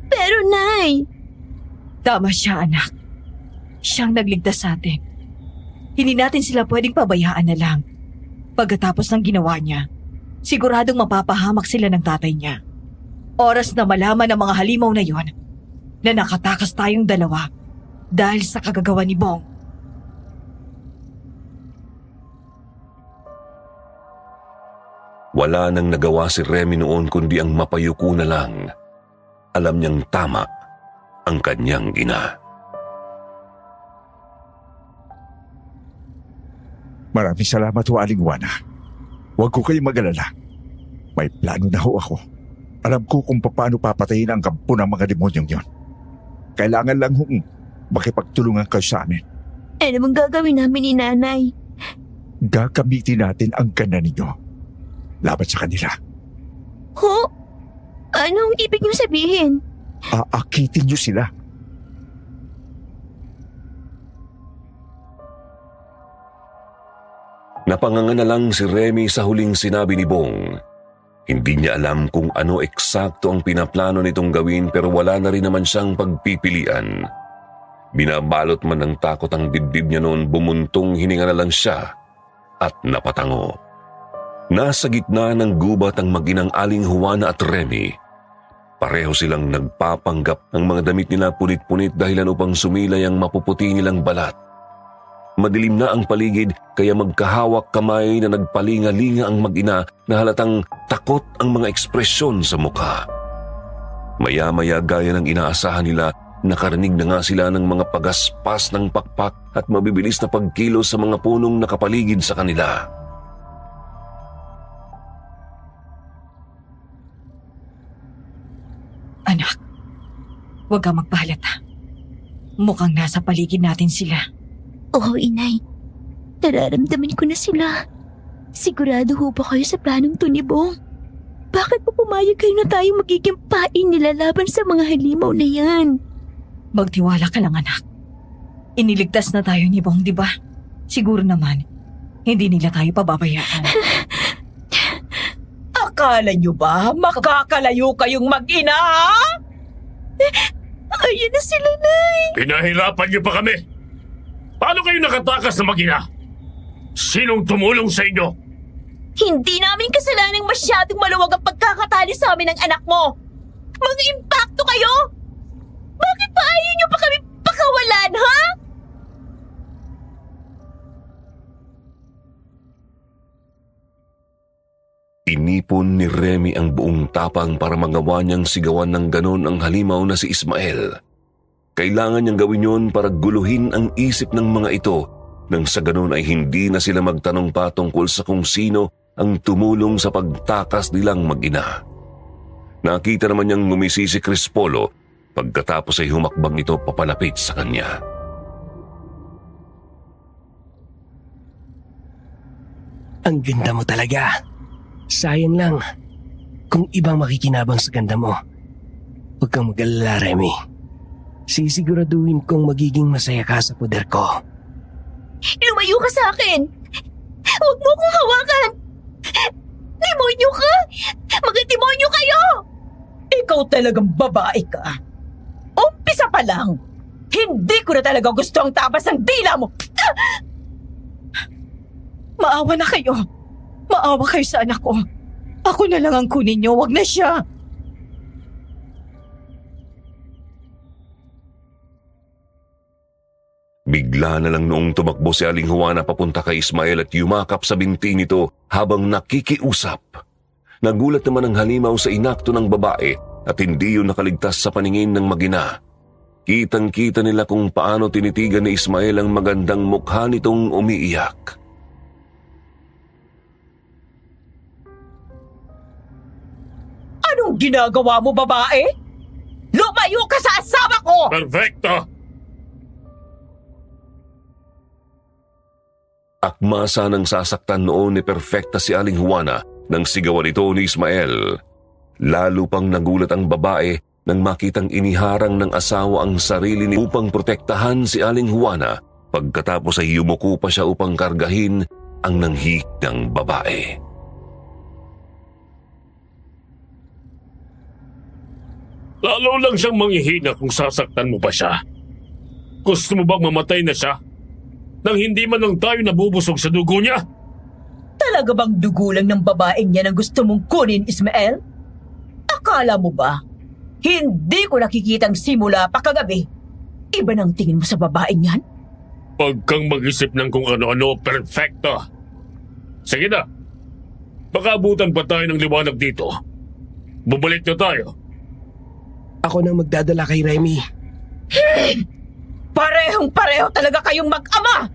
pero Nay, Tama siya, anak. Siyang nagligtas sa atin. Hindi natin sila pwedeng pabayaan na lang. Pagkatapos ng ginawa niya, siguradong mapapahamak sila ng tatay niya. Oras na malaman ng mga halimaw na yon na nakatakas tayong dalawa dahil sa kagagawa ni Bong. Wala nang nagawa si Remy noon kundi ang mapayuko na lang. Alam niyang tama ang kanyang ina. Maraming salamat ho, Aling Juana. Huwag ko kayong mag-alala. May plano na ho ako. Alam ko kung paano papatayin ang kampo ng mga demonyong yon. Kailangan lang hong makipagtulungan kayo sa amin. ano bang gagawin namin ni Nanay? Gagamitin natin ang ganda ninyo laban sa kanila. Ho? Anong ibig niyong sabihin? Aakitin niyo sila. Napanganga na lang si Remy sa huling sinabi ni Bong. Hindi niya alam kung ano eksakto ang pinaplano nitong gawin pero wala na rin naman siyang pagpipilian. Binabalot man ng takot ang dibdib niya noon, bumuntong hininga na lang siya at napatango. Nasa gitna ng gubat ang mag-inang Aling Juana at Remy. Pareho silang nagpapanggap ng mga damit nila punit-punit dahilan upang sumilay ang mapuputi nilang balat. Madilim na ang paligid kaya magkahawak kamay na nagpalinga-linga ang mag-ina na halatang takot ang mga ekspresyon sa mukha. Maya-maya gaya ng inaasahan nila, nakarinig na nga sila ng mga pagaspas ng pakpak at mabibilis na pagkilos sa mga punong nakapaligid sa kanila. Anak, huwag kang magpahalata. Mukhang nasa paligid natin sila. Oo, inay. Nararamdaman ko na sila. Sigurado ho ba kayo sa planong to ni Bong? Bakit po pumayag kayo na tayo magiging pain nila laban sa mga halimaw na yan? Magtiwala ka lang, anak. Iniligtas na tayo ni Bong, di ba? Siguro naman, hindi nila tayo pababayaan. Akala nyo ba makakalayo kayong mag-ina, ha? Ayan na sila, Nay. Pinahirapan niyo pa kami. Paano kayo nakatakas na mag-ina? Sinong tumulong sa inyo? Hindi namin kasalanang masyadong maluwag ang pagkakatali sa amin ng anak mo. Mga impacto kayo! Bakit pa ayaw nyo pa kami pakawalan, ha? Inipon ni Remy ang buong tapang para magawa niyang sigawan ng ganon ang halimaw na si Ismael. Kailangan niyang gawin yun para guluhin ang isip ng mga ito nang sa ganon ay hindi na sila magtanong pa tungkol sa kung sino ang tumulong sa pagtakas nilang mag-ina. Nakita naman niyang ngumisi si Crispolo pagkatapos ay humakbang ito papalapit sa kanya. Ang ganda mo talaga. Sayang lang kung ibang makikinabang sa ganda mo. Huwag kang mag-alala, Remy. Sisiguraduhin kong magiging masaya ka sa poder ko. Lumayo ka sa akin! Huwag mo akong hawakan! Demonyo ka! Mga demonyo kayo! Ikaw talagang babae ka. Umpisa pa lang, hindi ko na talaga gusto ang tabas ng dila mo! Maawa na kayo. Maawa kayo sa anak ko. Ako na lang ang kunin niyo, wag na siya. Bigla na lang noong tumakbo si Aling Juana papunta kay Ismael at yumakap sa binti nito habang nakikiusap. Nagulat naman ang halimaw sa inakto ng babae at hindi yun nakaligtas sa paningin ng mag-ina. Kitang-kita nila kung paano tinitigan ni Ismael ang magandang mukha nitong umiiyak. Anong ginagawa mo, babae? Lumayo ka sa asawa ko! Perfecto! Akma sanang sasaktan noon ni Perfecta si Aling Juana nang sigawan ito ni Ismael. Lalo pang nagulat ang babae nang makitang iniharang ng asawa ang sarili ni upang protektahan si Aling Juana pagkatapos ay yumuko pa siya upang kargahin ang nanghik ng babae. Lalo lang siyang manghihina kung sasaktan mo pa siya. Gusto mo bang mamatay na siya? Nang hindi man lang tayo nabubusog sa dugo niya? Talaga bang dugo lang ng babaeng yan ang gusto mong kunin, Ismael? Akala mo ba? Hindi ko nakikitang simula pa kagabi. Iba nang tingin mo sa babaeng yan? Huwag kang mag-isip ng kung ano-ano, perfecto. Sige na. Baka abutan pa tayo ng liwanag dito. Bubalik na tayo. Ako na magdadala kay Remy. Parehong-pareho talaga kayong mag-ama!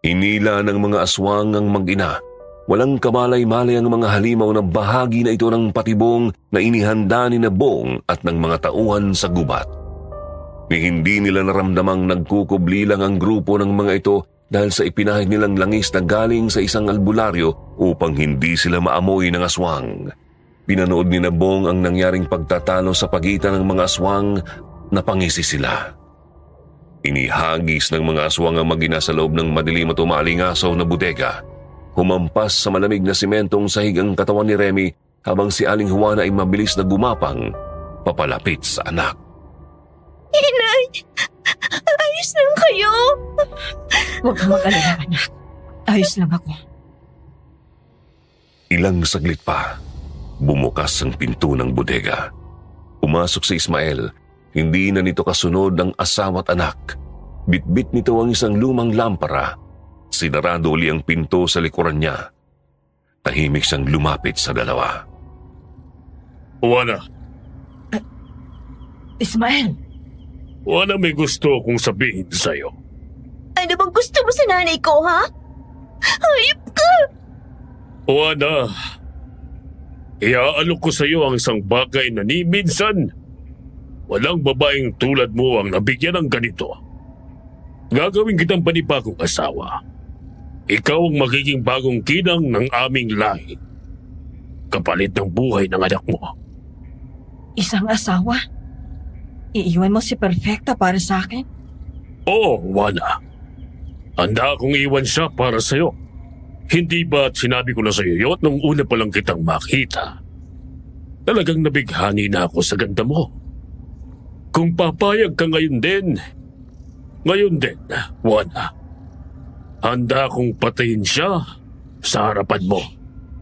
Hinila ng mga aswang ang mag-ina. Walang kamalay-malay ang mga halimaw na bahagi na ito ng patibong na inihanda ni Bong at ng mga tauhan sa gubat. Ni hindi nila naramdamang nagkukubli lang ang grupo ng mga ito dahil sa ipinahid nilang langis na galing sa isang albularyo upang hindi sila maamoy ng aswang. Pinanood ni Bong ang nangyaring pagtatalo sa pagitan ng mga aswang, napangisi sila. Inihagis ng mga aswang ang mag-ina sa loob ng madilim at umalingasaw na bodega. Humampas sa malamig na simentong sahig ang katawan ni Remy habang si Aling Juana ay mabilis na gumapang papalapit sa anak. Inay! Ayos lang kayo. Huwag kang mag-alala, anak. Ayos lang ako. Ilang saglit pa, bumukas ang pinto ng bodega. Pumasok si Ismael. Hindi na nito kasunod ang asawa at anak. Bitbit nito ang isang lumang lampara. Sinarado uli ang pinto sa likuran niya. Tahimik siyang lumapit sa dalawa. Juana, Ismael, Juana, may gusto kong sabihin sa'yo. Ano bang gusto mo sa nanay ko, ha? Hayop ka! Juana, iaalok ko sa iyo ang isang bagay na ni minsan walang babaeng tulad mo ang nabigyan ng ganito. Gagawin kitang panibagong asawa. Ikaw ang magiging bagong kinang ng aming lahi. Kapalit ng buhay ng anak mo. isang asawa? Iiwan mo si Perfecta para sa akin? Oo, Juana. Handa akong iwan siya para sa iyo. Hindi ba't sinabi ko na sa iyo yun nung una pa lang kitang makita? Talagang nabighani na ako sa ganda mo. Kung papayag ka ngayon din, Juana. Handa akong patayin siya sa harapan mo.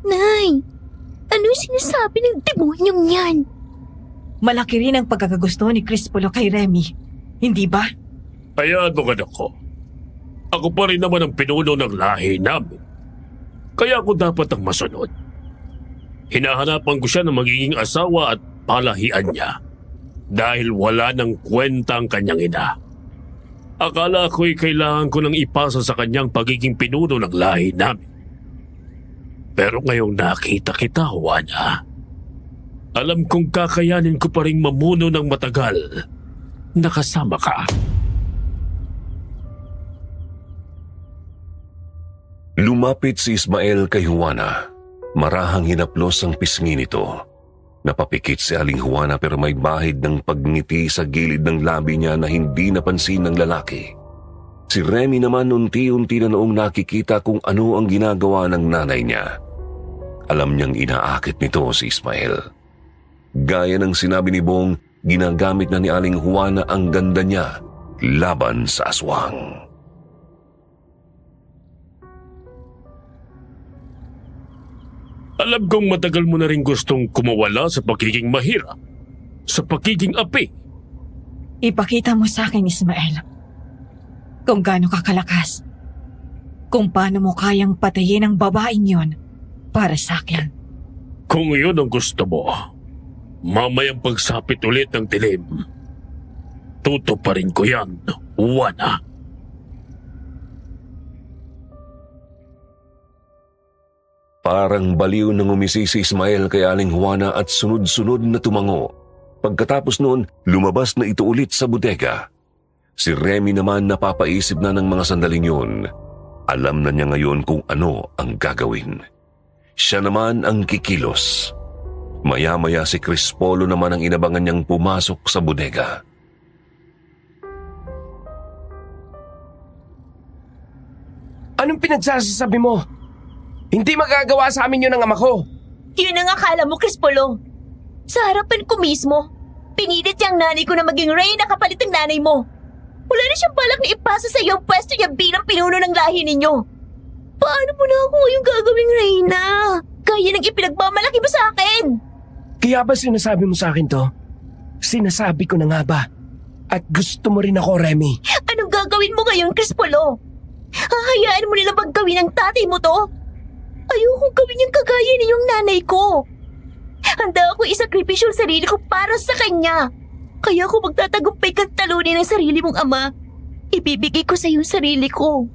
Nay, ano sinasabi ng demonyong yan? Malaki rin ang pagkakagusto ni Crispolo kay Remy. Hindi ba? Hayaan mo ka ko. Ako pa rin naman ang pinuno ng lahi namin. Kaya ako dapat ang masunod. Hinahanapan ko siya ng magiging asawa at palahian niya. Dahil wala nang kwenta ang kanyang ina. Akala ko'y kailangan ko nang ipasa sa kanyang pagiging pinuno ng lahi namin. Pero ngayong nakita kita, Juana, alam kong kakayanin ko pa rin mamuno ng matagal. Nakasama ka. Lumapit si Ismael kay Juana. Marahang hinaplos ang pisngi nito. Napapikit si Aling Juana pero may bahid ng pagngiti sa gilid ng labi niya na hindi napansin ng lalaki. Si Remy naman unti-unti na noong nakikita kung ano ang ginagawa ng nanay niya. Alam niyang inaakit nito si Ismael. Gaya ng sinabi ni Bong, ginagamit na ni Aling Juana ang ganda niya laban sa aswang. Alam kong matagal mo na rin gustong kumawala sa pagiging mahirap, sa pagiging api. Ipakita mo sa akin, Ismael, kung gaano ka kalakas. Kung paano mo kayang patayin ang babaeng yon para sa akin. Kung iyon ang gusto mo, mamayang pagsapit ulit ng dilim, tutuparin ko yan, Juana. Parang baliw nang umisi si Ismael kay Aling Juana at sunod-sunod na tumango. Pagkatapos noon, lumabas na ito ulit sa bodega. Si Remy naman napapaisip na ng mga sandaling yun. Alam na niya ngayon kung ano ang gagawin. Siya naman ang kikilos. Maya-maya si Crispolo naman ang inabangan niyang pumasok sa bodega. Anong pinagsasabi mo? Hindi magagawa sa amin yun ng ama ko. Yun ang akala mo, Crispolo. Sa harapan ko mismo, pinilit niyang nanay ko na maging reyna kapalit ng nanay mo. Wala na siyang balak na ipasa sa iyo ang pwesto niya bilang pinuno ng lahi ninyo. Paano mo na ako yung gagawing reyna? Kaya nang ipinagmamalaki mo sa akin. Kaya ba sinasabi mo sa akin to? Sinasabi ko na nga ba? At gusto mo rin ako, Remy. Anong gagawin mo ngayon, Crispolo? Hahayaan mo nila bang gawin ng tatay mo to? Ayokong gawin niyang kagaya niyong nanay ko. Handa ako isakripisyo ang sarili ko para sa kanya. Kaya ako magtatagumpay kang talunin ang sarili mong ama. Ibibigay ko sa iyo ang sarili ko.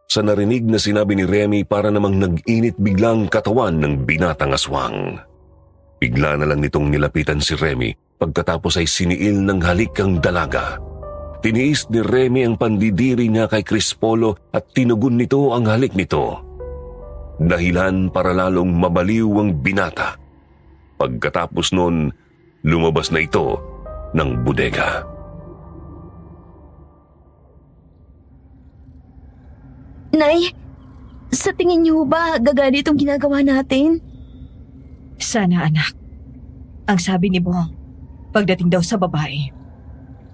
Sa narinig na sinabi ni Remy para namang nag-init biglang katawan ng binatang aswang. Bigla na lang nitong nilapitan si Remy pagkatapos ay siniil ng halik ang dalaga. Tiniis ni Remy ang pandidiri niya kay Crispolo at tinugon nito ang halik nito. Dahilan para lalong mabaliw ang binata. Pagkatapos nun, lumabas na ito ng bodega. Nay, sa tingin niyo ba gagana itong ginagawa natin? Sana, anak. Ang sabi ni Bong, pagdating daw sa babae,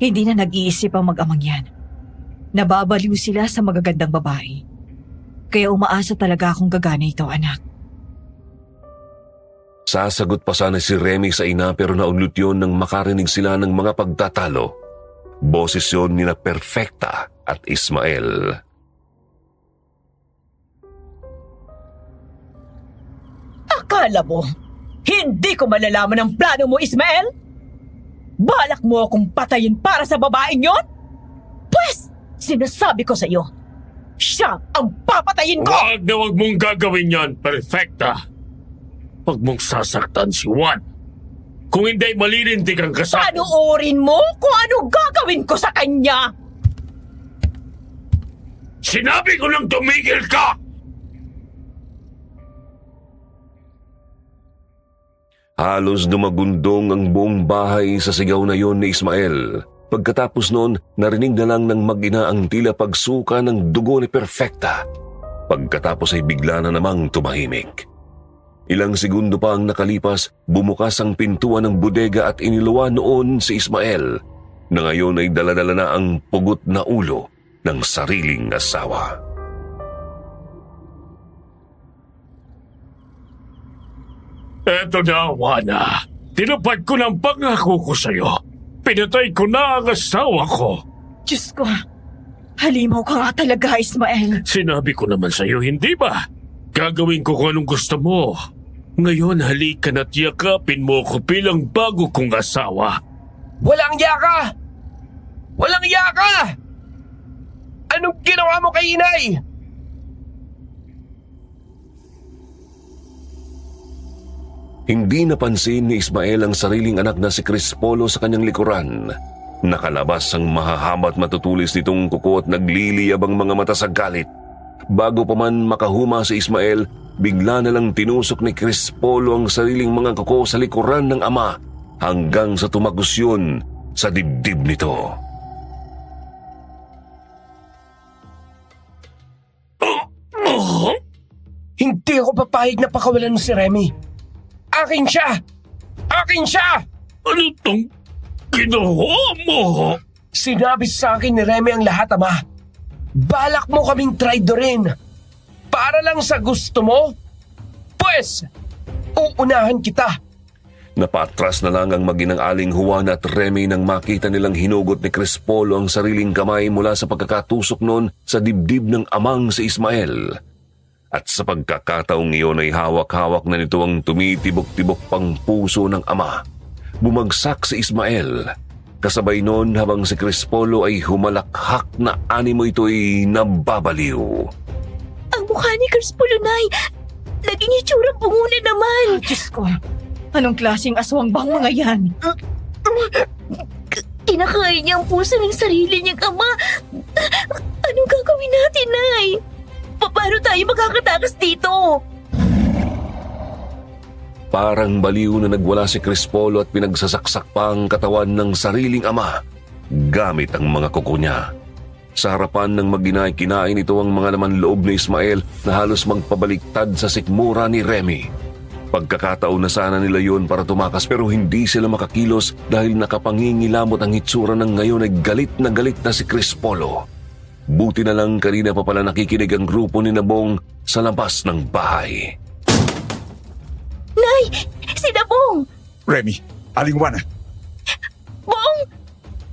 hindi na nag-iisip ang mag-amang yan. Nababaliw sila sa magagandang babae. Kaya umaasa talaga akong gagana ito, anak. Sasagot pa sana si Remy sa ina pero naunlut yun nang makarinig sila ng mga pagtatalo. Boses yun nina Perfecta at Ismael. Akala mo, hindi ko malalaman ang plano mo, Ismael? Balak mo akong patayin para sa babaeng yon? Pwes, sinasabi ko sa iyo, siya ang papatayin ko! Wag na wag mong gagawin yan, Perfecta. Wag mong sasaktan si Juan. Kung hindi, malilintik ang kasama. Panoorin mo kung ano gagawin ko sa kanya! Sinabi ko lang tumigil ka! Halos dumagundong ang buong bahay sa sigaw na yon ni Ismael. Pagkatapos noon, narinig na lang ng mag-ina ang tila pagsuka ng dugo ni Perfecta. Pagkatapos ay bigla na namang tumahimik. Ilang segundo pa ang nakalipas, bumukas ang pintuan ng bodega at iniluwa noon si Ismael, na ngayon ay daladala na ang pugot na ulo ng sariling asawa. Eto na, Juana. Tinupad ko ng pangako ko sa'yo. Pinatay ko na ang asawa ko. Diyos ko, halimaw ka nga talaga, Ismael. Sinabi ko naman sa'yo, hindi ba? Gagawin ko kung anong gusto mo. Ngayon, halika na't yakapin mo ko bilang bago kong asawa. Walang yaka! Walang yaka! Anong ginawa mo kay inay? Hindi napansin ni Ismael ang sariling anak na si Crispolo sa kanyang likuran. Nakalabas ang mahahaba at matutulis nitong kuko at nagliliyab ang mga mata sa galit. Bago pa man makahuma si Ismael, bigla na lang tinusok ni Crispolo ang sariling mga kuko sa likuran ng ama hanggang sa tumagos yun sa dibdib nito. Hindi ako papayag na pakawalan mo si Remy. Akin siya! Akin siya! Ano tong ginawa mo? Sinabi sa akin ni Remy ang lahat, ama. Balak mo kaming traidorin. Para lang sa gusto mo? Pwes, uunahan kita. Napatras na lang ang mag-inang Aling Juan at Remy nang makita nilang hinugot ni Crispolo ang sariling kamay mula sa pagkakatusok noon sa dibdib ng amang si Ismael. At sa pagkakataong iyon ay hawak-hawak na nito ang tumitibok-tibok pang puso ng ama. Bumagsak si Ismael. Kasabay noon habang si Crispolo ay humalakhak na animo ito'y nababaliw. Ang mukha ni Crispolo, Nay. Naging itsurang punguna naman. Diyos ko, anong klaseng aswang bang mga yan? Kinakain niya ang puso ng sarili niyang ama. Anong gagawin natin, Nay? Paano tayo makakatakas dito? Parang baliw na nagwala si Crispolo at pinagsasaksak pa ang katawan ng sariling ama gamit ang mga kuko niya. Sa harapan ng mag-ina ay kinain ito ang mga laman loob ni Ismael na halos magpabaliktad sa sikmura ni Remy. Pagkakataon na sana nila yun para tumakas pero hindi sila makakilos dahil nakapangingilamot ang hitsura ng ngayon ay galit na si Crispolo. Buti na lang kanina pa pala nakikinig ang grupo ni Nabong sa labas ng bahay. Nay! Si Nabong! Remy, Aling Juana. Bong!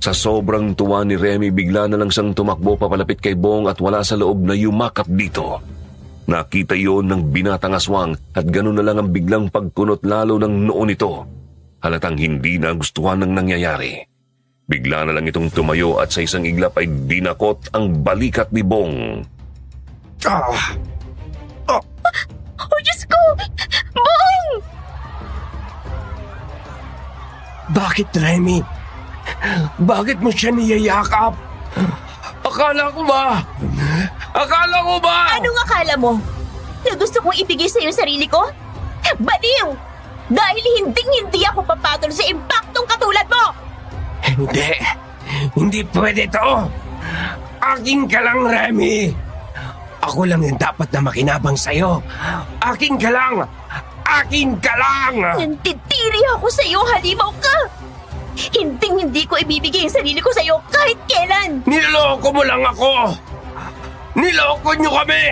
Sa sobrang tuwa ni Remy, bigla na lang siyang tumakbo papalapit kay Bong at wala sa loob na yumakap dito. Nakita iyon ng binatang aswang at gano'n na lang ang biglang pagkunot lalo ng noo nito. Halatang hindi nagustuhan ng nangyayari. Bigla na lang itong tumayo at sa isang iglap ay dinakot ang balikat ni Bong. Oh, Diyos ko! Bong! Bakit, Remy? Bakit mo siya niyayakap? Akala ko ba? Anong akala mo? Na gusto kong ibigay sa iyo sarili ko? Baliw! Dahil hindi ako papatol sa impaktong katulad mo! Hindi pwede to. Akin ka lang, Remy. Ako lang yung dapat na makinabang sa'yo. Akin ka lang. Akin ka lang! Nanditiri ako sa iyo, halimaw ka! Hindi ko ibibigay ang sarili ko sa iyo kahit kailan! Niloloko mo lang ako! Niloko niyo kami!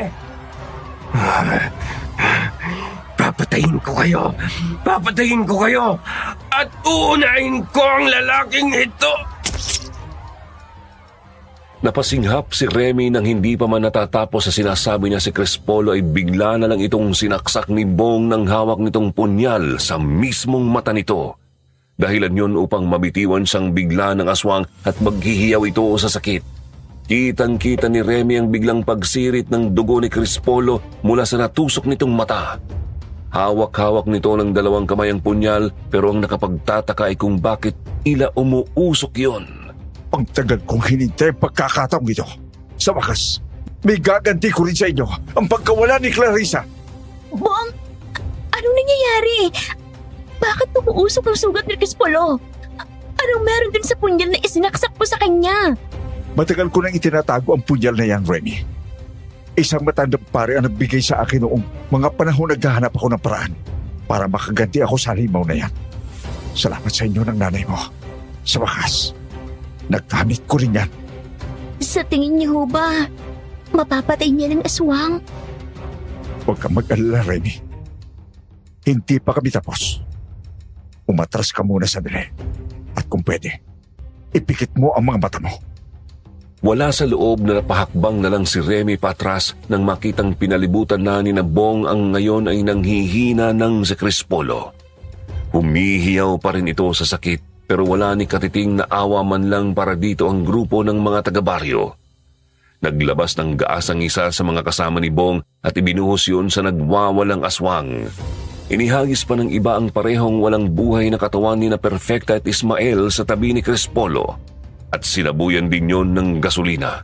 Papatayin ko kayo! Papatayin ko kayo! At uunahin ko ang lalaking ito! Napasinghap si Remy nang hindi pa man natatapos sa sinasabi niya si Crespolo ay bigla na lang itong sinaksak ni Bong ng hawak nitong punyal sa mismong mata nito. Dahilan yun upang mabitiwan siyang bigla ng aswang at maghihiyaw ito sa sakit. Kitang-kita ni Remy ang biglang pagsirit ng dugo ni Crespolo mula sa natusok nitong mata. Hawak-hawak nito ng dalawang kamay ang punyal pero ang nakapagtataka ay kung bakit tila umuusok yon. Ang tagal kong hinintay ang pagkakataong ito. Sa wakas, may gaganti ko rin sa inyo ang pagkawala ni Clarissa. Bong, anong nangyayari? Bakit umuusok ang sugat ni Crespolo? Anong meron din sa punyal na isinaksak mo sa kanya? Matagal ko nang itinatago ang punyal na yan, Remy. Isang matandang pare ang nagbigay sa akin noong mga panahon naghahanap ako ng paraan para makaganti ako sa halimaw na yan. Salamat sa inyo ng nanay mo. Sa wakas, nagkamit ko rin yan. Sa tingin niyo ho ba, mapapatay niya ng aswang? Huwag kang mag-alala, Remy. Hindi pa kami tapos. Umatras ka muna sandali. At kung pwede, ipikit mo ang mga mata mo. Wala sa loob na napahakbang na lang si Remy patras nang makitang pinalibutan na ni Bong ang ngayon ay nanghihina ng si Crespolo. Humihiyaw pa rin ito sa sakit pero wala ni katiting na awa man lang para dito ang grupo ng mga taga-baryo. Naglabas ng gaas ang isa sa mga kasama ni Bong at ibinuhos yun sa nagwawalang aswang. Inihagis pa ng iba ang parehong walang buhay na katawan ni na Perfecta at Ismael sa tabi ni Crespolo. At sinabuyan din yon ng gasolina.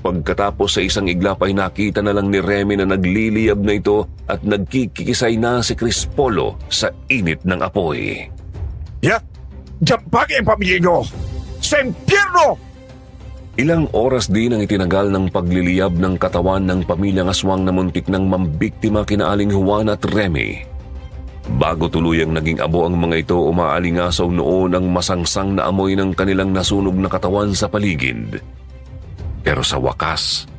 Pagkatapos sa isang iglap ay nakita na lang ni Remy na nagliliyab na ito at nagkikisay na si Crespolo sa init ng apoy. Yak! Diyan bagay ang pamilya nyo! Sa impyerno! Ilang oras din ang itinagal ng pagliliyab ng katawan ng pamilyang aswang na muntik ng mambiktima kina Aling Juan at Remy. Bago tuluyang naging abo ang mga ito, umaalingasaw noon ang masangsang na amoy ng kanilang nasunog na katawan sa paligid. Pero sa wakas,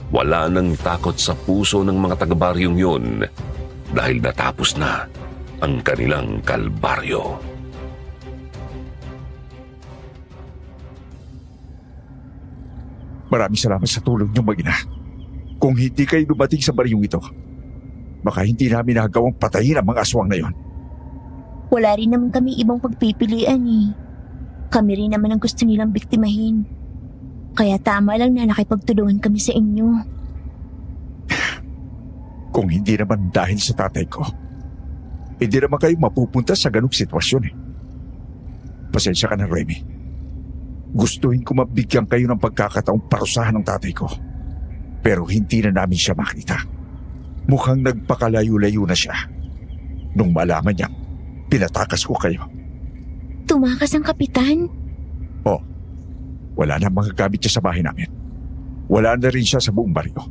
wala nang takot sa puso ng mga taga-baryong yun dahil natapos na ang kanilang kalbaryo. Maraming salamat sa tulong niyong mag-ina. Kung hindi kayo dumating sa baryong ito, baka hindi namin nagawang patayin ang mga aswang na yon. Wala rin naman kami ibang pagpipilian eh. Kami rin naman ang gusto nilang biktimahin. Kaya tama lang na nakipagtulungan kami sa inyo. Kung hindi naman dahil sa tatay ko, hindi naman kayo mapupunta sa ganung sitwasyon eh. Pasensya ka na, Remy. Gustuhin ko mabigyan kayo ng pagkakataong parusahan ng tatay ko. Pero hindi na namin siya makita. Mukhang nagpakalayo-layo na siya. Nung malaman niyang pinatakas ko kayo. Tumakas ang kapitan? Oh, wala na mga gamit niya sa bahay namin. Wala na rin siya sa buong baryo.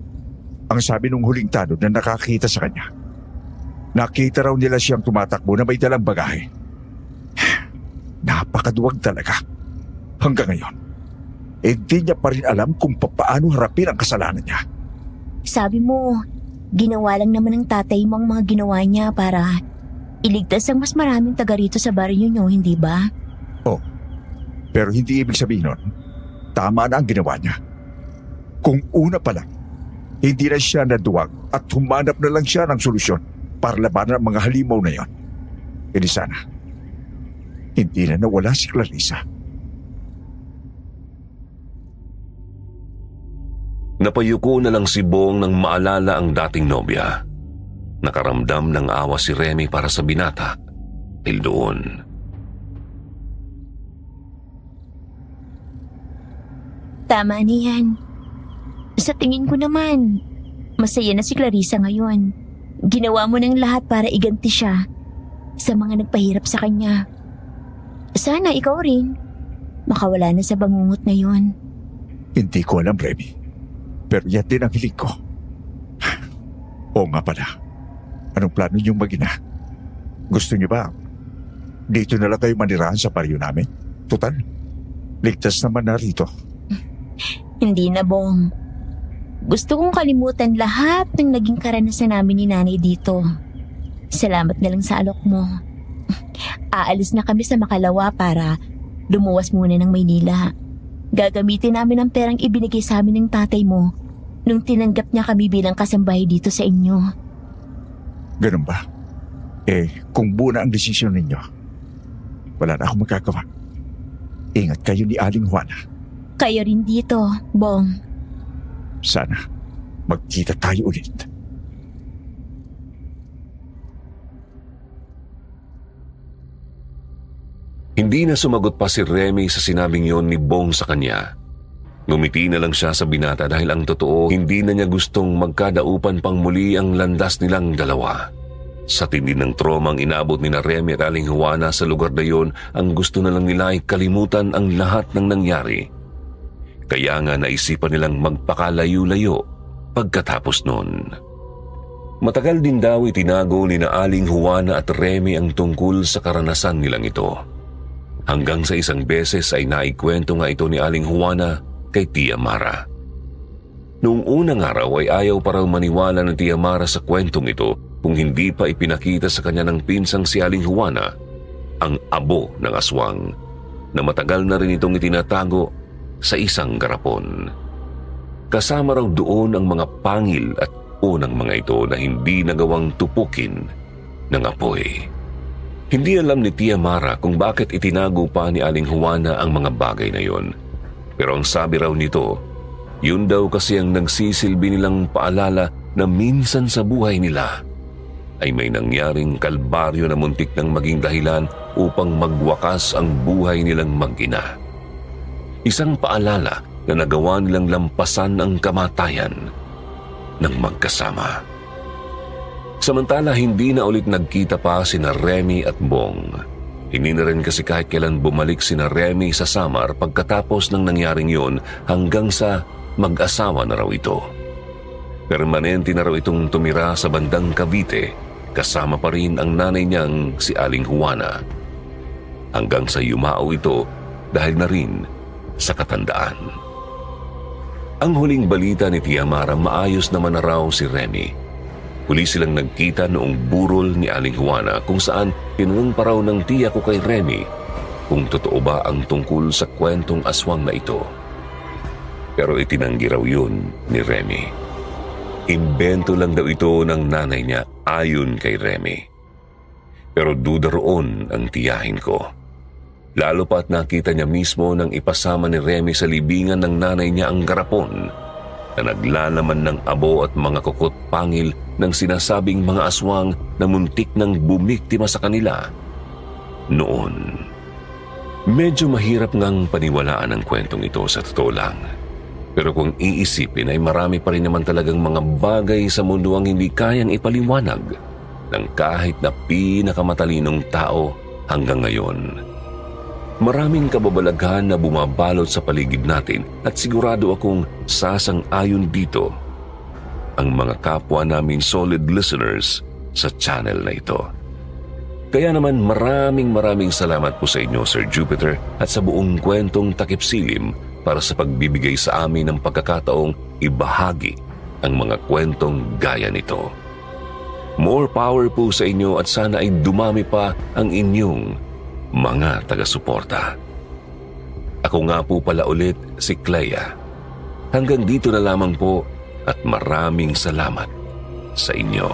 Ang sabi nung huling tanod na nakakita sa kanya, nakita raw nila siyang tumatakbo na may dalang bagahe. Napakaduwag talaga. Hanggang ngayon, hindi niya pa rin alam kung paano harapin ang kasalanan niya. Sabi mo, ginawa lang naman ng tatay mo ang mga ginawa niya para iligtas ang mas maraming taga rito sa baryo niyo, hindi ba? Oh, pero hindi ibig sabihin nun, tama na ang ginawa niya. Kung una pa lang, hindi na siya naduwag at humanap na lang siya ng solusyon para labanan ang mga halimaw na yon. Hindi sana, hindi na nawala si Clarissa. Napayuko na lang si Bong nang maalala ang dating nobya. Nakaramdam ng awa si Remy para sa binata dahil doon. Tama niyan. Sa tingin ko naman, masaya na si Clarissa ngayon. Ginawa mo ng lahat para iganti siya sa mga nagpahirap sa kanya. Sana ikaw rin makawala na sa bangungot na yon. Hindi ko alam, Remy. Pero yan din ang hiling ko. Oo nga pala. Anong plano niyong mag-ina? Gusto niyo ba? Dito na lang kayo manirahan sa baryo namin. Total, ligtas naman na rito. Hindi na, Bong. Gusto kong kalimutan lahat ng naging karanasan namin ni Nanay dito. Salamat na lang sa alok mo. Aalis na kami sa Makalawa para lumuwas muna ng Maynila. Gagamitin namin ang perang ibinigay sa amin ng tatay mo nung tinanggap niya kami bilang kasambahay dito sa inyo. Ganun ba? Kung buo na ang desisyon ninyo, wala na akong magagawa. Ingat kayo ni Aling Juana. Kayo rin dito, Bong. Sana magkita tayo ulit. Hindi na sumagot pa si Remy sa sinabing yon ni Bong sa kanya. Ngumiti na lang siya sa binata dahil ang totoo, hindi na niya gustong magkadaupan pang muli ang landas nilang dalawa. Sa tindi ng tromang inabot ni na Remy at Aling Juana sa lugar na yon, ang gusto na lang nila ay kalimutan ang lahat ng nangyari. Kaya nga naisipan nilang magpakalayo-layo pagkatapos nun. Matagal din daw itinago ni na Aling Juana at Remy ang tungkol sa karanasan nilang ito. Hanggang sa isang beses ay naikwento nga ito ni Aling Juana kay Tia Mara. Noong unang araw ay ayaw pa raw maniwala ng Tia Mara sa kwentong ito kung hindi pa ipinakita sa kanya ng pinsang si Aling Juana ang abo ng aswang na matagal na rin itong itinatago sa isang garapon. Kasama raw doon ang mga pangil at unang mga ito na hindi nagawang tupukin ng apoy. Hindi alam ni Tia Mara kung bakit itinago pa ni Aling Juana ang mga bagay na yon. Pero ang sabi raw nito, yun daw kasi ang nagsisilbi nilang paalala na minsan sa buhay nila ay may nangyaring kalbaryo na muntik nang maging dahilan upang magwakas ang buhay nilang mag-ina. Isang paalala na nagawa nilang lampasan ang kamatayan ng magkasama. Samantala, hindi na ulit nagkita pa sina Remy at Bong. Hindi na rin kasi kahit kailan bumalik sina Remy sa Samar pagkatapos ng nangyaring yon hanggang sa mag-asawa na raw ito. Permanente na raw itong tumira sa bandang Cavite, kasama pa rin ang nanay niyang si Aling Juana. Hanggang sa yumao ito dahil na rin sa katandaan. Ang huling balita ni Tia Mara, maayos naman na raw si Remy. Huli silang nagkita noong burol ni Aling Juana kung saan tinanong pa raw ng tiya ko kay Remy kung totoo ba ang tungkol sa kwentong aswang na ito. Pero itinanggi raw yun ni Remy. Imbento lang daw ito ng nanay niya ayon kay Remy. Pero duda roon ang tiyahin ko. Lalo pa at nakita niya mismo nang ipasama ni Remy sa libingan ng nanay niya ang garapon na naglalaman ng abo at mga kukot pangil ng sinasabing mga aswang na muntik nang bumiktima sa kanila noon. Medyo mahirap ngang paniwalaan ang kwentong ito sa totoo lang. Pero kung iisipin ay marami pa rin naman talagang mga bagay sa mundo ang hindi kayang ipaliwanag ng kahit na pinakamatalinong tao hanggang ngayon. Maraming kababalaghan na bumabalot sa paligid natin at sigurado akong sasang-ayon dito ang mga kapwa naming solid listeners sa channel na ito. Kaya naman maraming salamat po sa inyo, Sir Jupiter, at sa buong kwentong Takip Silim para sa pagbibigay sa amin ng pagkakataong ibahagi ang mga kwentong gaya nito. More power po sa inyo at sana ay dumami pa ang inyong mga taga-suporta. Ako nga po pala ulit si Clea. Hanggang dito na lamang po at maraming salamat sa inyo.